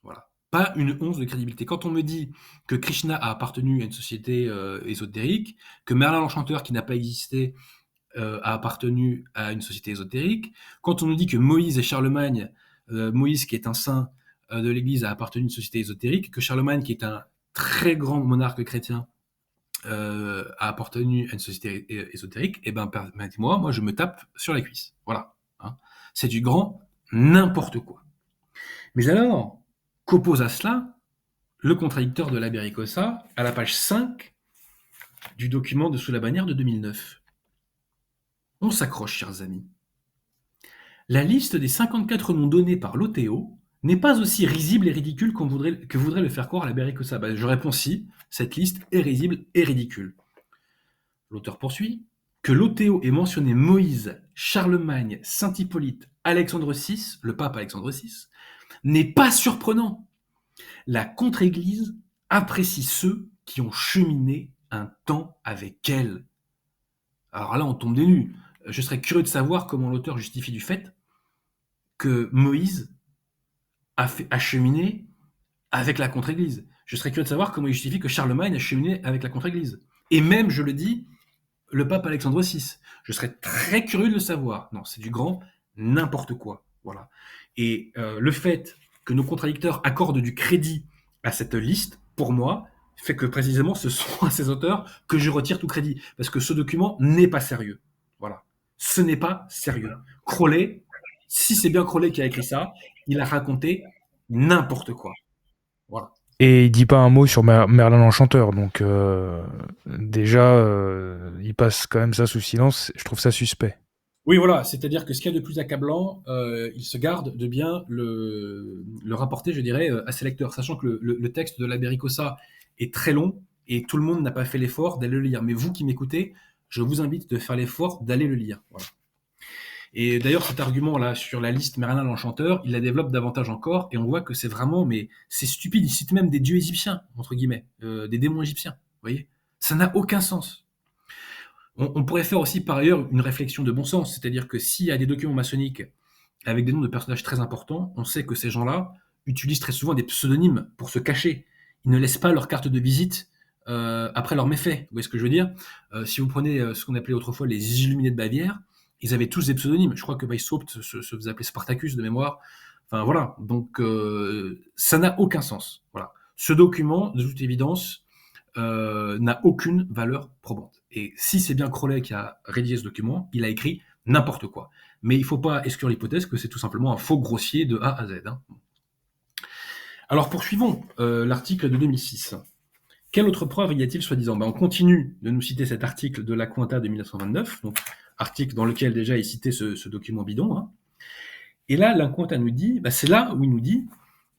Voilà. Pas une once de crédibilité. Quand on me dit que Krishna a appartenu à une société ésotérique, que Merlin l'Enchanteur, qui n'a pas existé, a appartenu à une société ésotérique. Quand on nous dit que Moïse et Charlemagne, Moïse qui est un saint de l'Église a appartenu à une société ésotérique, que Charlemagne qui est un très grand monarque chrétien a appartenu à une société ésotérique, et ben permettez-moi, moi je me tape sur la cuisse. Voilà. Hein. C'est du grand n'importe quoi. Mais alors, qu'oppose à cela le contradicteur de l'abbé Ricossa à la page 5 du document de Sous la bannière de 2009. On s'accroche, chers amis. La liste des 54 noms donnés par l'OTO n'est pas aussi risible et ridicule que voudrait le faire croire l'abbé Ricossa. Je réponds si, cette liste est risible et ridicule. L'auteur poursuit que l'OTO ait mentionné Moïse, Charlemagne, Saint Hippolyte, Alexandre VI, le pape Alexandre VI, n'est pas surprenant. La contre-église apprécie ceux qui ont cheminé un temps avec elle. Alors là, on tombe des nues. Je serais curieux de savoir comment l'auteur justifie du fait que Moïse a cheminé avec la contre-église. Je serais curieux de savoir comment il justifie que Charlemagne a cheminé avec la contre-église. Et même, je le dis, le pape Alexandre VI. Je serais très curieux de le savoir. Non, c'est du grand n'importe quoi. Voilà. Et le fait que nos contradicteurs accordent du crédit à cette liste, pour moi, fait que précisément ce sont à ces auteurs que je retire tout crédit. Parce que ce document n'est pas sérieux. Voilà. Ce n'est pas sérieux. Crowley, si c'est bien Crowley qui a écrit ça, il a raconté n'importe quoi. Voilà. Et il dit pas un mot sur Merlin l'Enchanteur, donc déjà, il passe quand même ça sous silence. Je trouve ça suspect. Oui, voilà, c'est-à-dire que ce qu'il y a de plus accablant, il se garde de bien le rapporter, je dirais, à ses lecteurs, sachant que le texte de l'abbé Ricossa est très long et tout le monde n'a pas fait l'effort d'aller le lire. Mais vous qui m'écoutez, je vous invite de faire l'effort d'aller le lire. Voilà. Et d'ailleurs, cet argument-là sur la liste Merlin l'Enchanteur, il la développe davantage encore et on voit que c'est vraiment, mais c'est stupide. Il cite même des dieux égyptiens, entre guillemets, des démons égyptiens. Vous voyez, ça n'a aucun sens. On pourrait faire aussi par ailleurs une réflexion de bon sens, c'est-à-dire que s'il y a des documents maçonniques avec des noms de personnages très importants, on sait que ces gens-là utilisent très souvent des pseudonymes pour se cacher. Ils ne laissent pas leur carte de visite après leurs méfaits. Vous voyez ce que je veux dire? Si vous prenez ce qu'on appelait autrefois les Illuminés de Bavière, ils avaient tous des pseudonymes. Je crois que Weishaupt se faisait appeler Spartacus de mémoire. Enfin voilà, donc ça n'a aucun sens. Voilà. Ce document, de toute évidence, n'a aucune valeur probante. Et si c'est bien Crowley qui a rédigé ce document, il a écrit n'importe quoi. Mais il ne faut pas exclure l'hypothèse que c'est tout simplement un faux grossier de A à Z. Hein. Alors poursuivons l'article de 2006. Quelle autre preuve y a-t-il soi-disant? On continue de nous citer cet article de la Quinta de 1929, donc article dans lequel déjà il citait ce document bidon. Hein. Et là, la Quinta nous dit, c'est là où il nous dit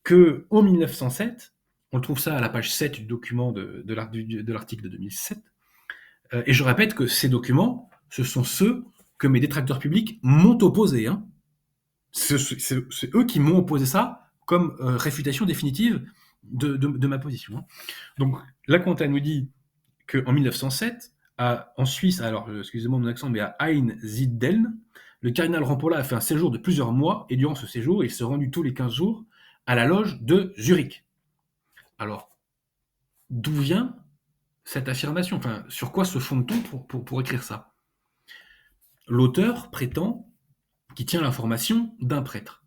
qu'en 1907, on trouve ça à la page 7 du document de l'article de 2007, et je répète que ces documents, ce sont ceux que mes détracteurs publics m'ont opposés. Hein. C'est eux qui m'ont opposé ça comme réfutation définitive de ma position. Hein. Donc, la Quinta nous dit qu'en 1907, en Suisse, alors excusez-moi mon accent, mais à Einsiedeln, le cardinal Rampolla a fait un séjour de plusieurs mois, et durant ce séjour, il s'est rendu tous les 15 jours à la loge de Zurich. Alors, d'où vient cette affirmation? Enfin, sur quoi se fonde-t-on pour écrire ça? L'auteur prétend qu'il tient l'information d'un prêtre.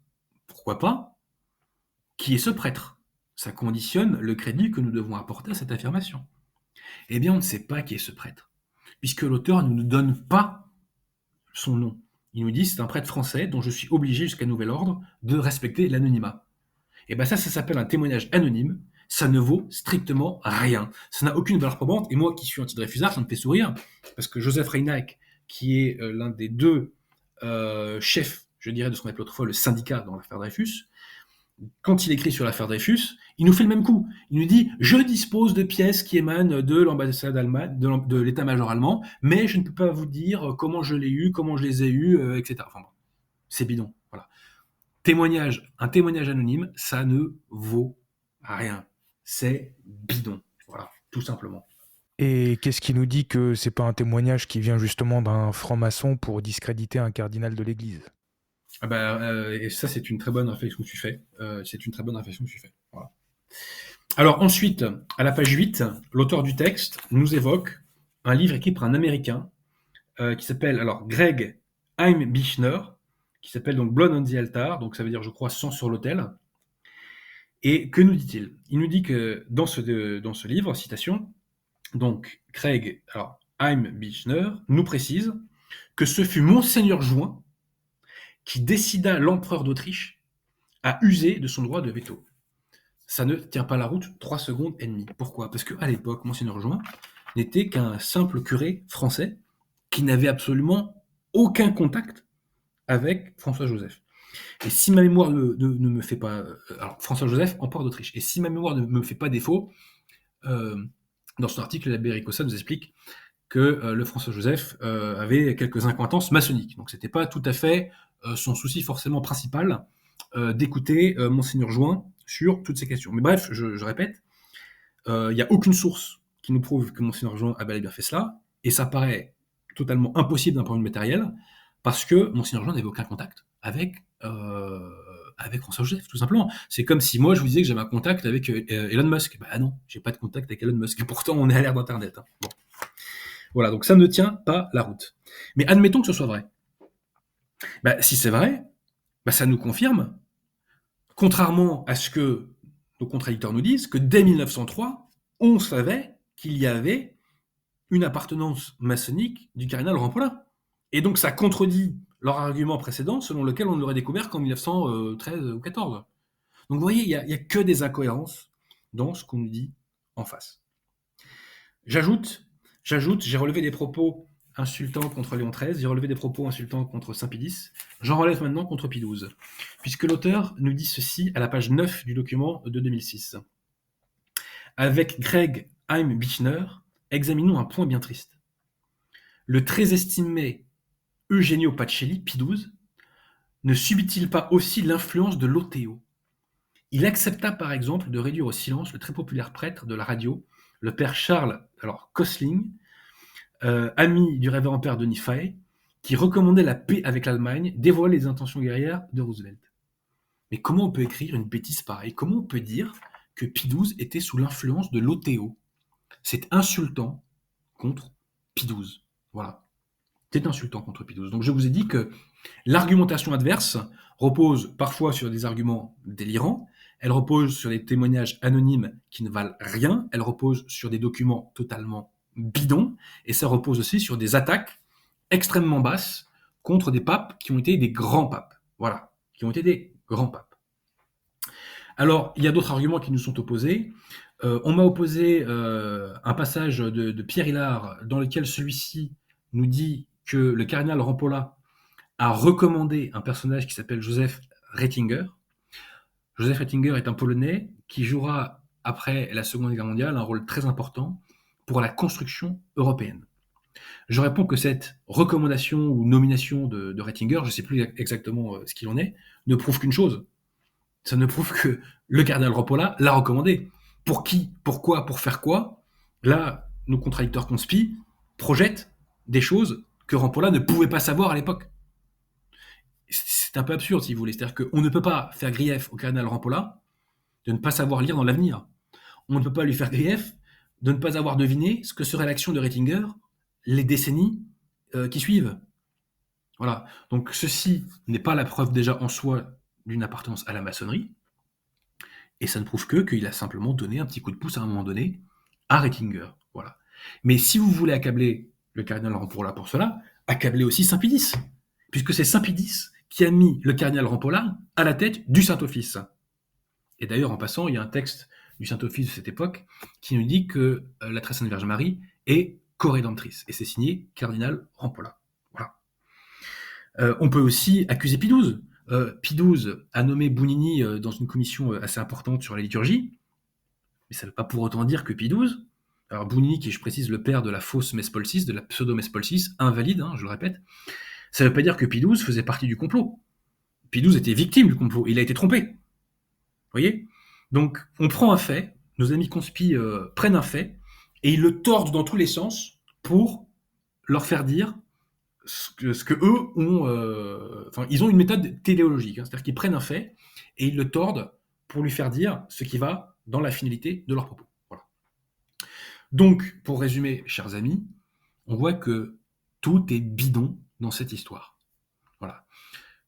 Pourquoi pas? Qui est ce prêtre? Ça conditionne le crédit que nous devons apporter à cette affirmation. Eh bien, on ne sait pas qui est ce prêtre, puisque l'auteur ne nous donne pas son nom. Il nous dit c'est un prêtre français dont je suis obligé jusqu'à nouvel ordre de respecter l'anonymat. Et bien ça s'appelle un témoignage anonyme, ça ne vaut strictement rien. Ça n'a aucune valeur probante, et moi qui suis anti-Dreyfusard, ça me fait sourire, parce que Joseph Reinach, qui est l'un des deux chefs, je dirais, de ce qu'on appelait autrefois le syndicat dans l'affaire Dreyfus, quand il écrit sur l'affaire Dreyfus, il nous fait le même coup. Il nous dit « Je dispose de pièces qui émanent de l'ambassade allemande, de l'état-major allemand, mais je ne peux pas vous dire comment je l'ai eu, comment je les ai eus, etc. » Enfin bon, c'est bidon. Voilà. Un témoignage anonyme, ça ne vaut rien. C'est bidon. Voilà, tout simplement. Et qu'est-ce qui nous dit que c'est pas un témoignage qui vient justement d'un franc-maçon pour discréditer un cardinal de l'Église? Et ça, c'est une très bonne réflexion que tu fais. Voilà. Alors ensuite, à la page 8, l'auteur du texte nous évoque un livre écrit par un Américain qui s'appelle alors Greg Heimbichner, qui s'appelle donc Blood on the Altar, donc ça veut dire, je crois, sang sur l'autel. Et que nous dit-il? Il nous dit que dans ce livre, citation, donc Craig Heimbichner nous précise que ce fut Monseigneur Juin qui décida l'empereur d'Autriche à user de son droit de veto. Ça ne tient pas la route 3 secondes et demie. Pourquoi? Parce qu'à l'époque, Monseigneur Juin n'était qu'un simple curé français qui n'avait absolument aucun contact avec François-Joseph. Et si ma mémoire ne me fait pas... alors, François-Joseph, empereur d'Autriche. Et si ma mémoire ne me fait pas défaut, dans son article, l'abbé Ricossa nous explique que le François-Joseph avait quelques incointances maçonniques. Donc, c'était pas tout à fait son souci forcément principal d'écouter Monseigneur Juin sur toutes ces questions. Mais bref, je répète, il n'y a aucune source qui nous prouve que Monseigneur Juin a bel et bien fait cela, et ça paraît totalement impossible d'un point de vue matériel, parce que Monseigneur Juin n'avait aucun contact avec François-Joseph, tout simplement. C'est comme si moi je vous disais que j'avais un contact avec Elon Musk. Bah non, j'ai pas de contact avec Elon Musk, et pourtant on est à l'ère d'Internet. Hein. Bon. Voilà, donc ça ne tient pas la route. Mais admettons que ce soit vrai. Bah, si c'est vrai, bah, ça nous confirme, contrairement à ce que nos contradicteurs nous disent, que dès 1903, on savait qu'il y avait une appartenance maçonnique du cardinal Rampolla. Et donc ça contredit leur argument précédent selon lequel on ne l'aurait découvert qu'en 1913 ou 14. Donc vous voyez, il n'y a que des incohérences dans ce qu'on nous dit en face. J'ajoute, j'ai relevé des propos insultants contre Léon XIII, j'ai relevé des propos insultants contre Saint Pie X, j'en relève maintenant contre Pie XII, puisque l'auteur nous dit ceci à la page 9 du document de 2006. Avec Greg Heimbichner, examinons un point bien triste. Le très estimé Eugenio Pacelli, Pie XII, ne subit-il pas aussi l'influence de l'Othéo? Il accepta par exemple de réduire au silence le très populaire prêtre de la radio, le père Charles Kosling, ami du révérend père Denis Fay, qui recommandait la paix avec l'Allemagne, dévoilait les intentions guerrières de Roosevelt. Mais comment on peut écrire une bêtise pareille? Comment on peut dire que Pie XII était sous l'influence de l'Othéo? C'est insultant contre Pie XII. Voilà. C'est insultant contre Pie XII. Donc je vous ai dit que l'argumentation adverse repose parfois sur des arguments délirants, elle repose sur des témoignages anonymes qui ne valent rien, elle repose sur des documents totalement bidons, et ça repose aussi sur des attaques extrêmement basses contre des papes qui ont été des grands papes. Voilà, qui ont été des grands papes. Alors, il y a d'autres arguments qui nous sont opposés. On m'a opposé un passage de Pierre Hillard dans lequel celui-ci nous dit que le cardinal Rampolla a recommandé un personnage qui s'appelle Joseph Ratzinger. Joseph Ratzinger est un Polonais qui jouera, après la Seconde Guerre mondiale, un rôle très important pour la construction européenne. Je réponds que cette recommandation ou nomination de Ratzinger, je ne sais plus exactement ce qu'il en est, ne prouve qu'une chose. Ça ne prouve que le cardinal Rampolla l'a recommandé. Pour qui? Pourquoi? Pour faire quoi? Là, nos contradicteurs conspi projettent des choses que Rampolla ne pouvait pas savoir à l'époque. C'est un peu absurde, si vous voulez. C'est-à-dire qu'on ne peut pas faire grief au cardinal Rampolla de ne pas savoir lire dans l'avenir. On ne peut pas lui faire grief de ne pas avoir deviné ce que serait l'action de Ratzinger les décennies qui suivent. Voilà. Donc ceci n'est pas la preuve déjà en soi d'une appartenance à la maçonnerie, et ça ne prouve qu'il a simplement donné un petit coup de pouce à un moment donné à Ratzinger. Voilà. Mais si vous voulez accabler le cardinal Rampolla pour cela, accablez aussi Saint Pie X, puisque c'est Saint Pie X qui a mis le cardinal Rampolla à la tête du Saint-Office. Et d'ailleurs, en passant, il y a un texte du Saint-Office de cette époque qui nous dit que la très sainte Vierge Marie est co-rédemptrice, et c'est signé cardinal Rampolla. Voilà. On peut aussi accuser Pie XII. Pie XII a nommé Bounini dans une commission assez importante sur la liturgie, mais ça ne veut pas pour autant dire que Pie XII, alors Bounini, qui est, je précise, le père de la fausse messe Paul VI, de la pseudo-messe Paul VI, invalide, je le répète, ça ne veut pas dire que Pie XII faisait partie du complot. Pie XII était victime du complot, il a été trompé. Vous voyez? Donc, on prend un fait, nos amis conspi prennent un fait, et ils le tordent dans tous les sens pour leur faire dire ce que eux ont... ils ont une méthode téléologique, c'est-à-dire qu'ils prennent un fait, et ils le tordent pour lui faire dire ce qui va dans la finalité de leur propos. Voilà. Donc, pour résumer, chers amis, on voit que Tout est bidon dans cette histoire. Voilà.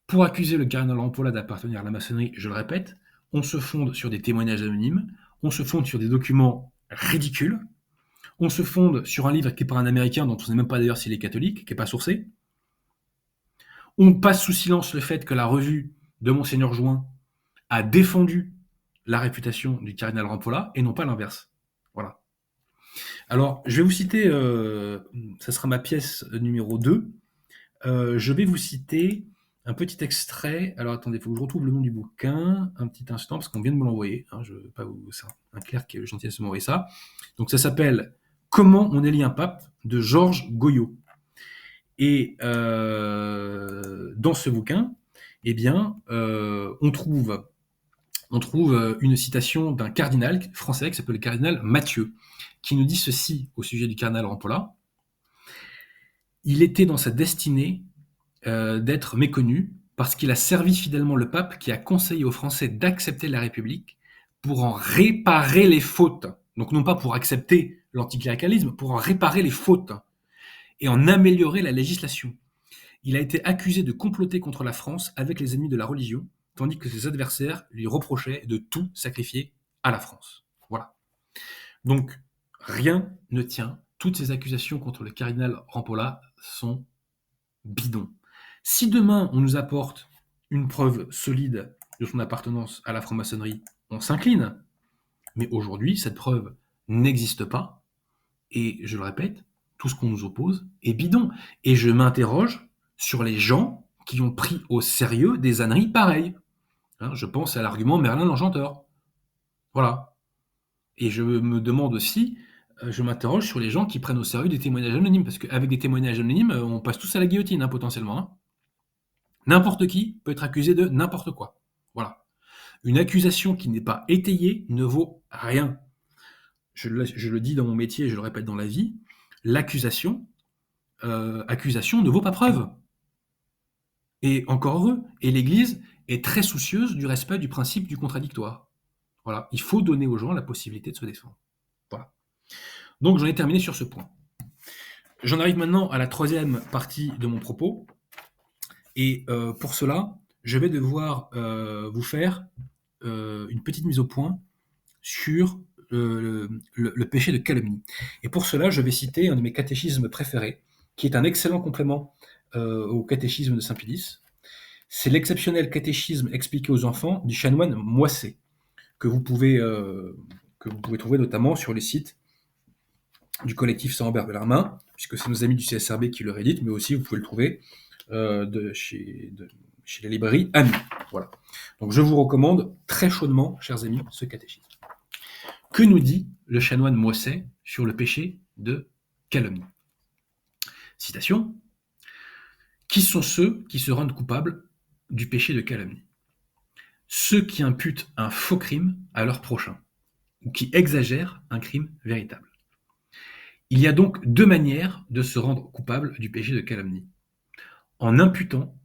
Pour accuser le cardinal Rampolla d'appartenir à la maçonnerie, je le répète, on se fonde sur des témoignages anonymes, on se fonde sur des documents ridicules, on se fonde sur un livre écrit par un Américain dont on ne sait même pas d'ailleurs s'il est catholique, qui n'est pas sourcé. On passe sous silence le fait que la revue de Monseigneur Join a défendu la réputation du cardinal Rampolla et non pas l'inverse. Voilà. Alors, je vais vous citer, ça sera ma pièce numéro 2. Je vais vous citer un petit extrait. Alors, attendez, il faut que je retrouve le nom du bouquin. Un petit instant, parce qu'on vient de me l'envoyer. Hein, je veux pas vous... C'est un clerc qui est gentil de m'envoyer ça. Donc, ça s'appelle « Comment on élit un pape » de Georges Goyot. Et dans ce bouquin, eh bien, on trouve une citation d'un cardinal français qui s'appelle le cardinal Mathieu, qui nous dit ceci au sujet du cardinal Rampolla. Il était dans sa destinée d'être méconnu parce qu'il a servi fidèlement le pape qui a conseillé aux Français d'accepter la République pour en réparer les fautes. Donc non pas pour accepter l'anticléricalisme, pour en réparer les fautes et en améliorer la législation. Il a été accusé de comploter contre la France avec les ennemis de la religion, tandis que ses adversaires lui reprochaient de tout sacrifier à la France. Voilà. Donc, rien ne tient. Toutes ces accusations contre le cardinal Rampolla sont bidons. Si demain, on nous apporte une preuve solide de son appartenance à la franc-maçonnerie, on s'incline. Mais aujourd'hui, cette preuve n'existe pas. Et je le répète, tout ce qu'on nous oppose est bidon. Et je m'interroge sur les gens qui ont pris au sérieux des âneries pareilles. Hein, je pense à l'argument Merlin l'Enchanteur. Voilà. Et je me demande aussi, je m'interroge sur les gens qui prennent au sérieux des témoignages anonymes, parce qu'avec des témoignages anonymes, on passe tous à la guillotine, hein, potentiellement. Hein. N'importe qui peut être accusé de n'importe quoi. Voilà. Une accusation qui n'est pas étayée ne vaut rien. Je le dis dans mon métier, je le répète dans la vie, l'accusation ne vaut pas preuve. Et encore heureux. Et l'Église est très soucieuse du respect du principe du contradictoire. Voilà. Il faut donner aux gens la possibilité de se défendre. Voilà. Donc j'en ai terminé sur ce point. J'en arrive maintenant à la troisième partie de mon propos. Et pour cela, je vais devoir vous faire une petite mise au point sur le péché de calomnie. Et pour cela, je vais citer un de mes catéchismes préférés, qui est un excellent complément au catéchisme de Saint-Pilice. C'est l'exceptionnel catéchisme expliqué aux enfants du chanoine Moisset, que vous pouvez trouver notamment sur les sites du collectif Saint-Ambert Bellarmin, puisque c'est nos amis du CSRB qui le rééditent, mais aussi vous pouvez le trouver chez les librairies Ami. Voilà. Donc je vous recommande très chaudement, chers amis, ce catéchisme. Que nous dit le chanoine Moisset sur le péché de calomnie? Citation. Qui sont ceux qui se rendent coupables du péché de calomnie? Ceux qui imputent un faux crime à leur prochain, ou qui exagèrent un crime véritable. Il y a donc deux manières de se rendre coupable du péché de calomnie. En imputant,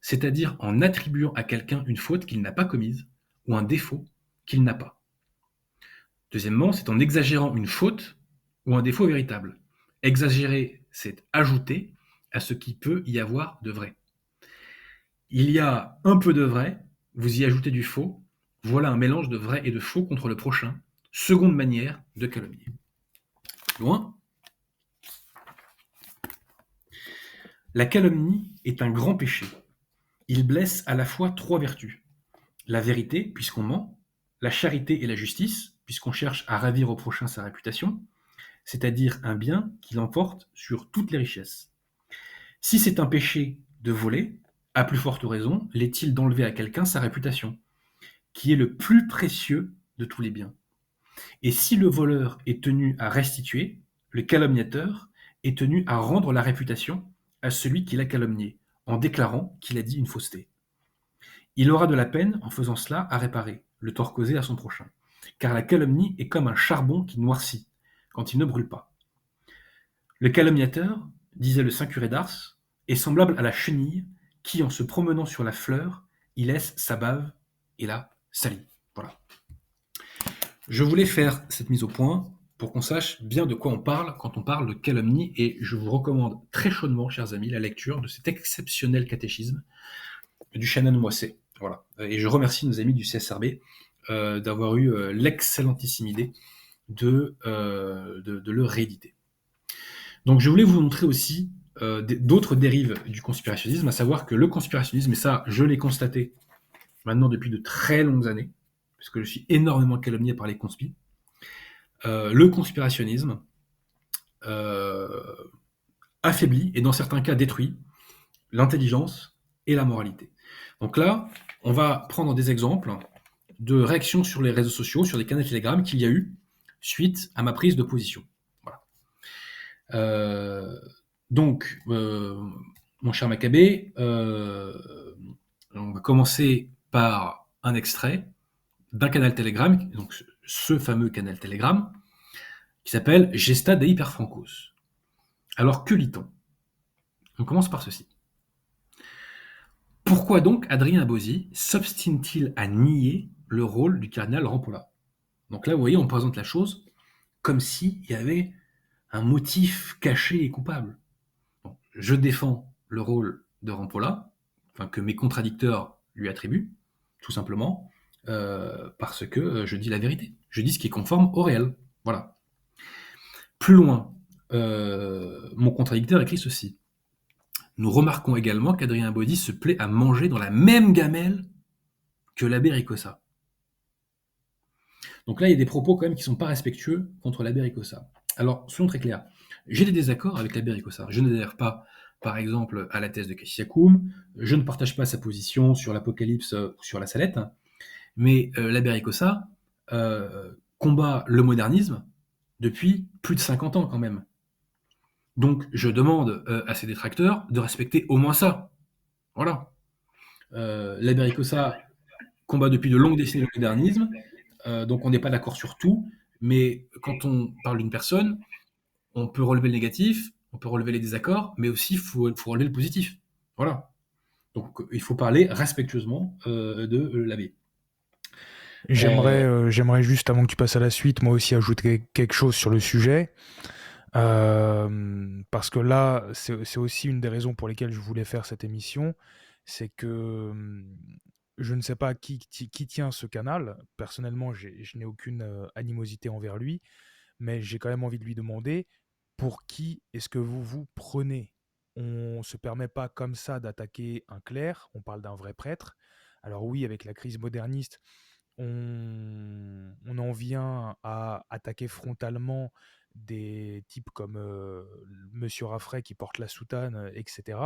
c'est-à-dire en attribuant à quelqu'un une faute qu'il n'a pas commise, ou un défaut qu'il n'a pas. Deuxièmement, c'est en exagérant une faute ou un défaut véritable. Exagérer, c'est ajouter à ce qui peut y avoir de vrai. Il y a un peu de vrai, vous y ajoutez du faux, voilà un mélange de vrai et de faux contre le prochain, seconde manière de calomnier. Loin. La calomnie est un grand péché. Il blesse à la fois trois vertus. La vérité, puisqu'on ment, la charité et la justice, puisqu'on cherche à ravir au prochain sa réputation, c'est-à-dire un bien qui l'emporte sur toutes les richesses. Si c'est un péché de voler, à plus forte raison, l'est-il d'enlever à quelqu'un sa réputation, qui est le plus précieux de tous les biens. Et si le voleur est tenu à restituer, le calomniateur est tenu à rendre la réputation à celui qui l'a calomnié, en déclarant qu'il a dit une fausseté. Il aura de la peine, en faisant cela, à réparer le tort causé à son prochain, car la calomnie est comme un charbon qui noircit, quand il ne brûle pas. Le calomniateur, disait le saint curé d'Ars, est semblable à la chenille qui, en se promenant sur la fleur, y laisse sa bave et la salit. Voilà. Je voulais faire cette mise au point pour qu'on sache bien de quoi on parle quand on parle de calomnie, et je vous recommande très chaudement, chers amis, la lecture de cet exceptionnel catéchisme du Shannon Moisset. Voilà. Et je remercie nos amis du CSRB d'avoir eu l'excellentissime idée de le rééditer. Donc je voulais vous montrer aussi d'autres dérives du conspirationnisme, à savoir que le conspirationnisme, et ça je l'ai constaté maintenant depuis de très longues années, parce que je suis énormément calomnié par les conspis, le conspirationnisme euh, affaiblit et dans certains cas détruit l'intelligence et la moralité. Donc là, on va prendre des exemples de réactions sur les réseaux sociaux, sur des canaux Telegram qu'il y a eu suite à ma prise de position. Voilà. Euh, donc, mon cher Maccabée, on va commencer par un extrait d'un canal Telegram, donc ce fameux canal Telegram, qui s'appelle Gesta Dei per Francos. Alors que lit-on? On commence par ceci. Pourquoi donc Adrien Abosi s'obstine-t-il à nier le rôle du cardinal Rampolla? Donc là, vous voyez, on présente la chose comme s'il y avait un motif caché et coupable. Bon, je défends le rôle de Rampolla, enfin, que mes contradicteurs lui attribuent, tout simplement, parce que je dis la vérité. Je dis ce qui est conforme au réel. Voilà. Plus loin, mon contradicteur écrit ceci. Nous remarquons également qu'Adrien Baudy se plaît à manger dans la même gamelle que l'abbé Ricossa. Donc là, il y a des propos quand même qui ne sont pas respectueux contre l'abbé Ricossa. Alors, soyons très clairs. J'ai des désaccords avec l'abbé Ricossa. Je n'adhère pas, par exemple, à la thèse de Cassiacoum. Je ne partage pas sa position sur l'Apocalypse ou sur la Salette. Mais l'abbé Ricossa combat le modernisme depuis plus de 50 ans quand même. Donc, je demande à ses détracteurs de respecter au moins ça. Voilà. L'abbé Ricossa combat depuis de longues décennies le modernisme, donc on n'est pas d'accord sur tout, mais quand on parle d'une personne, on peut relever le négatif, on peut relever les désaccords, mais aussi faut relever le positif. Voilà. Donc il faut parler respectueusement de l'abbé. Euh, J'aimerais juste, avant que tu passes à la suite, moi aussi ajouter quelque chose sur le sujet. Parce que là, c'est aussi une des raisons pour lesquelles je voulais faire cette émission. C'est que je ne sais pas qui tient ce canal. Personnellement, je n'ai aucune animosité envers lui, mais j'ai quand même envie de lui demander pour qui est-ce que vous vous prenez? On ne se permet pas comme ça d'attaquer un clerc, on parle d'un vrai prêtre. Alors oui, avec la crise moderniste, on en vient à attaquer frontalement des types comme Monsieur Raffray qui porte la soutane, etc.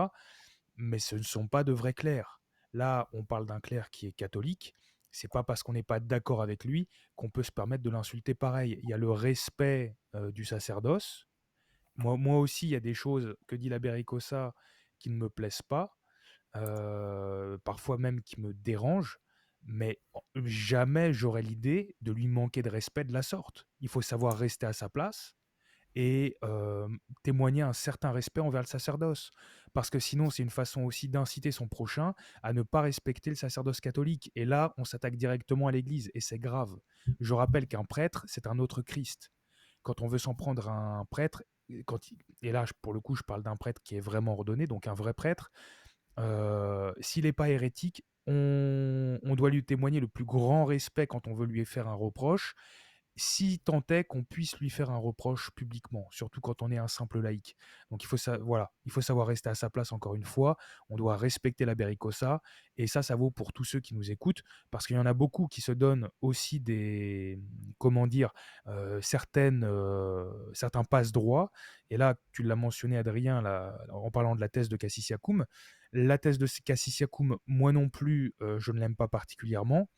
Mais ce ne sont pas de vrais clercs. Là, on parle d'un clerc qui est catholique. C'est pas parce qu'on n'est pas d'accord avec lui qu'on peut se permettre de l'insulter pareil. Il y a le respect du sacerdoce. Moi aussi, il y a des choses que dit l'abbé Ricossa qui ne me plaisent pas, parfois même qui me dérangent, mais jamais j'aurais l'idée de lui manquer de respect de la sorte. Il faut savoir rester à sa place et témoigner un certain respect envers le sacerdoce. Parce que sinon, c'est une façon aussi d'inciter son prochain à ne pas respecter le sacerdoce catholique. Et là, on s'attaque directement à l'Église, et c'est grave. Je rappelle qu'un prêtre, c'est un autre Christ. Quand on veut s'en prendre à un prêtre, et là, pour le coup, je parle d'un prêtre qui est vraiment ordonné, donc un vrai prêtre, s'il n'est pas hérétique, on doit lui témoigner le plus grand respect quand on veut lui faire un reproche, si tant est qu'on puisse lui faire un reproche publiquement, surtout quand on est un simple laïc. Donc voilà, il faut savoir rester à sa place encore une fois, on doit respecter la Bericosa, et ça vaut pour tous ceux qui nous écoutent, parce qu'il y en a beaucoup qui se donnent aussi des, comment dire, certains passe-droits, et là, tu l'as mentionné Adrien, là, en parlant de la thèse de Cassissiacoum, la thèse de Cassissiacoum, moi non plus, je ne l'aime pas particulièrement.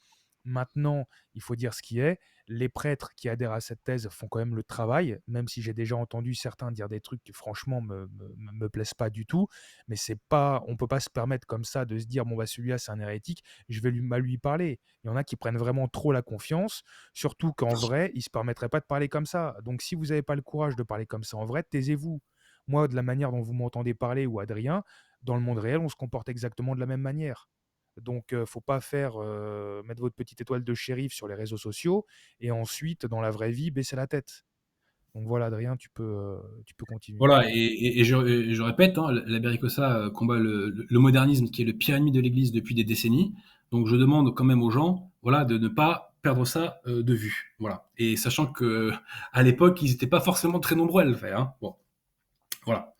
Maintenant, il faut dire ce qui est. Les prêtres qui adhèrent à cette thèse font quand même le travail, même si j'ai déjà entendu certains dire des trucs qui franchement me plaisent pas du tout. Mais c'est pas, on peut pas se permettre comme ça de se dire bon bah celui-là c'est un hérétique, je vais mal lui parler. Il y en a qui prennent vraiment trop la confiance, surtout qu'en vrai ils se permettraient pas de parler comme ça. Donc si vous n'avez pas le courage de parler comme ça en vrai, taisez-vous. Moi, de la manière dont vous m'entendez parler ou Adrien, dans le monde réel, on se comporte exactement de la même manière. Donc, faut pas mettre votre petite étoile de shérif sur les réseaux sociaux et ensuite, dans la vraie vie, baisser la tête. Donc voilà, Adrien, tu peux continuer. Voilà, et je répète, hein, l'Abéricossa combat le modernisme qui est le pire ennemi de l'Église depuis des décennies. Donc je demande quand même aux gens, voilà, de ne pas perdre ça de vue. Voilà. Et sachant que à l'époque, ils n'étaient pas forcément très nombreux à le faire. Hein. Bon, voilà.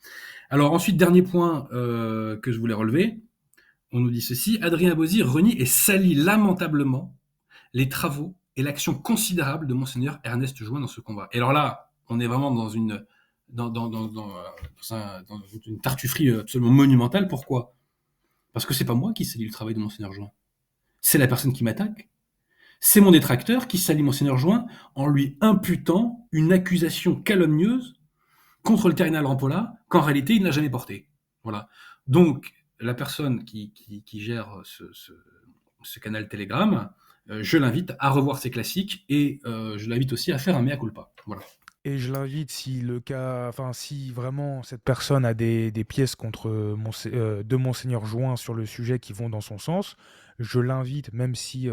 Alors ensuite, dernier point que je voulais relever, on nous dit ceci: Adrien Abozy renie et salit lamentablement les travaux et l'action considérable de Monseigneur Ernest Join dans ce combat. Et alors là, on est vraiment dans dans une tartufferie absolument monumentale. Pourquoi? Parce que c'est pas moi qui salis le travail de Monseigneur Join. C'est la personne qui m'attaque. C'est mon détracteur qui salit Monseigneur Join en lui imputant une accusation calomnieuse contre le cardinal Rampolla qu'en réalité il n'a jamais portée. Voilà. Donc la personne qui gère ce canal Telegram, je l'invite à revoir ses classiques et je l'invite aussi à faire un mea culpa. Voilà. Et je l'invite, si le cas, enfin, si vraiment cette personne a des pièces contre de Monseigneur Join sur le sujet qui vont dans son sens, je l'invite, même si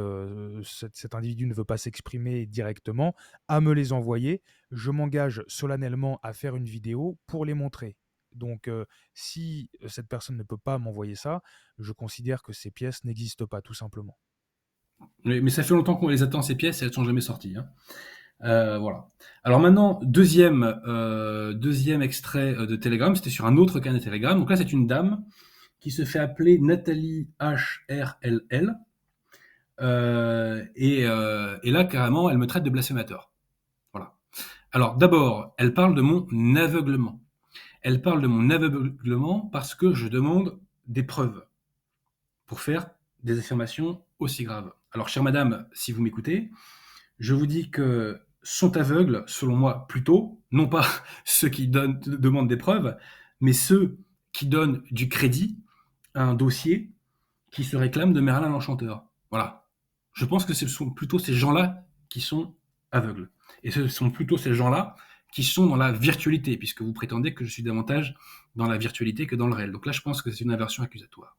cet individu ne veut pas s'exprimer directement, à me les envoyer. Je m'engage solennellement à faire une vidéo pour les montrer. Donc, si cette personne ne peut pas m'envoyer ça, je considère que ces pièces n'existent pas, tout simplement. Mais ça fait longtemps qu'on les attend ces pièces et elles ne sont jamais sorties. Hein. Voilà. Alors maintenant, deuxième extrait de Telegram, c'était sur un autre canal de Telegram. Donc là, c'est une dame qui se fait appeler Nathalie HRLL. Et là, carrément, elle me traite de blasphémateur. Voilà. Alors d'abord, elle parle de mon aveuglement. Elle parle de mon aveuglement parce que je demande des preuves pour faire des affirmations aussi graves. Alors, chère madame, si vous m'écoutez, je vous dis que sont aveugles, selon moi, plutôt, non pas ceux qui demandent des preuves, mais ceux qui donnent du crédit à un dossier qui se réclame de Merlin l'Enchanteur. Voilà. Je pense que ce sont plutôt ces gens-là qui sont aveugles. Et ce sont plutôt ces gens-là qui sont dans la virtualité, puisque vous prétendez que je suis davantage dans la virtualité que dans le réel. Donc là, je pense que c'est une inversion accusatoire.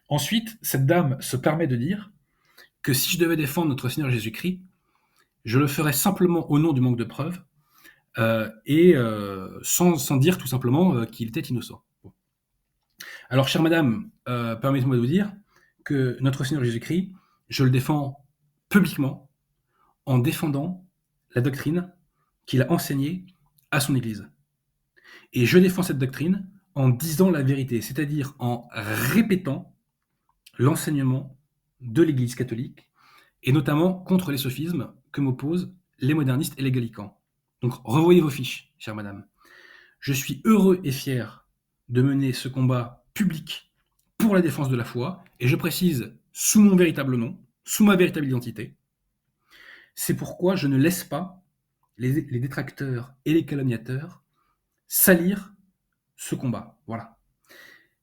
Ensuite, cette dame se permet de dire que si je devais défendre notre Seigneur Jésus-Christ, je le ferais simplement au nom du manque de preuves sans dire tout simplement qu'il était innocent. Bon. Alors, chère madame, permettez-moi de vous dire que notre Seigneur Jésus-Christ, je le défends publiquement en défendant la doctrine qu'il a enseignée à son Église. Et je défends cette doctrine en disant la vérité, c'est-à-dire en répétant l'enseignement de l'Église catholique, et notamment contre les sophismes que m'opposent les modernistes et les gallicans. Donc revoyez vos fiches, chère madame. Je suis heureux et fier de mener ce combat public pour la défense de la foi, et je précise sous mon véritable nom, sous ma véritable identité. C'est pourquoi je ne laisse pas les détracteurs et les calomniateurs salir ce combat. Voilà.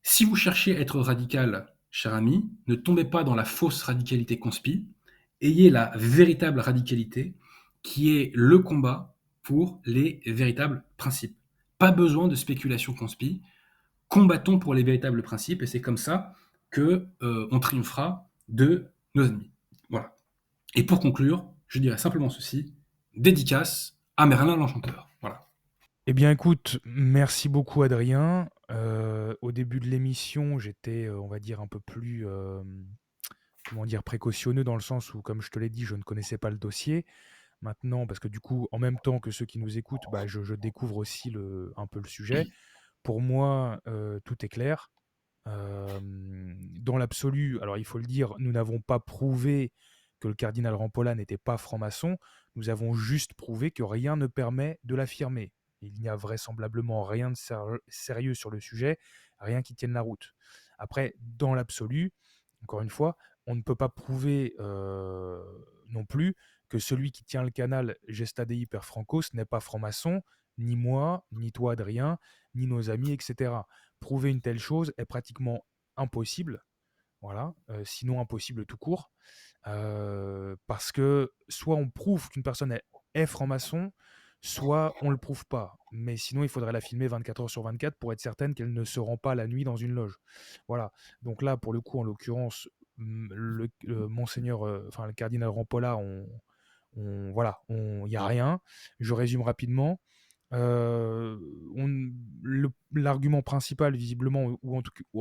Si vous cherchez à être radical, cher ami, ne tombez pas dans la fausse radicalité conspi, ayez la véritable radicalité qui est le combat pour les véritables principes. Pas besoin de spéculation conspi, combattons pour les véritables principes et c'est comme ça que on triomphera de nos ennemis. Voilà. Et pour conclure, je dirais simplement ceci, dédicace à Merlin l'Enchanteur. Voilà. Eh bien, écoute, merci beaucoup, Adrien. Au début de l'émission, j'étais, on va dire, un peu plus, comment dire, précautionneux dans le sens où, comme je te l'ai dit, je ne connaissais pas le dossier. Maintenant, parce que du coup, en même temps que ceux qui nous écoutent, bah, je découvre aussi un peu le sujet. Pour moi, tout est clair. Dans l'absolu, alors il faut le dire, nous n'avons pas prouvé que le cardinal Rampolla n'était pas franc-maçon, nous avons juste prouvé que rien ne permet de l'affirmer. Il n'y a vraisemblablement rien de sérieux sur le sujet, rien qui tienne la route. Après, dans l'absolu, encore une fois, on ne peut pas prouver non plus que celui qui tient le canal Gesta Dei per Francos n'est pas franc-maçon, ni moi, ni toi Adrien, ni nos amis, etc. Prouver une telle chose est pratiquement impossible, voilà, sinon impossible tout court, parce que soit on prouve qu'une personne est franc-maçon, soit on ne le prouve pas. Mais sinon, il faudrait la filmer 24 heures sur 24 pour être certaine qu'elle ne se rend pas la nuit dans une loge. Voilà. Donc là, pour le coup, en l'occurrence, le monseigneur, enfin le cardinal Rampolla, voilà, il y a rien. Je résume rapidement. Euh, L'argument principal, visiblement, ou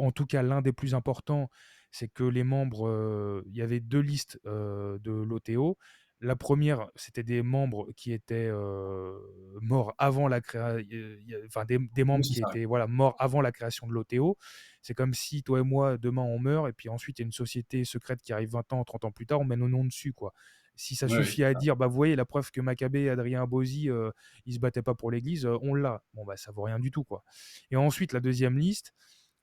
en tout cas l'un des plus importants, c'est que les membres, il y avait deux listes de l'OTO. La première, c'était des membres qui étaient morts avant la création, enfin des Oui, membres c'est qui ça, ouais. étaient voilà, morts avant la création de l'OTO. C'est comme si toi et moi, demain, on meurt, et puis ensuite, il y a une société secrète qui arrive 20 ans, 30 ans plus tard, on met nos noms dessus, quoi. Si ça Ouais, ouais, suffit c'est à ça. dire, bah vous voyez, la preuve que Maccabée et Adrien Bauzy, ils se battaient pas pour l'Église, on l'a. Bon, bah, ça vaut rien du tout, quoi. Et ensuite, la deuxième liste,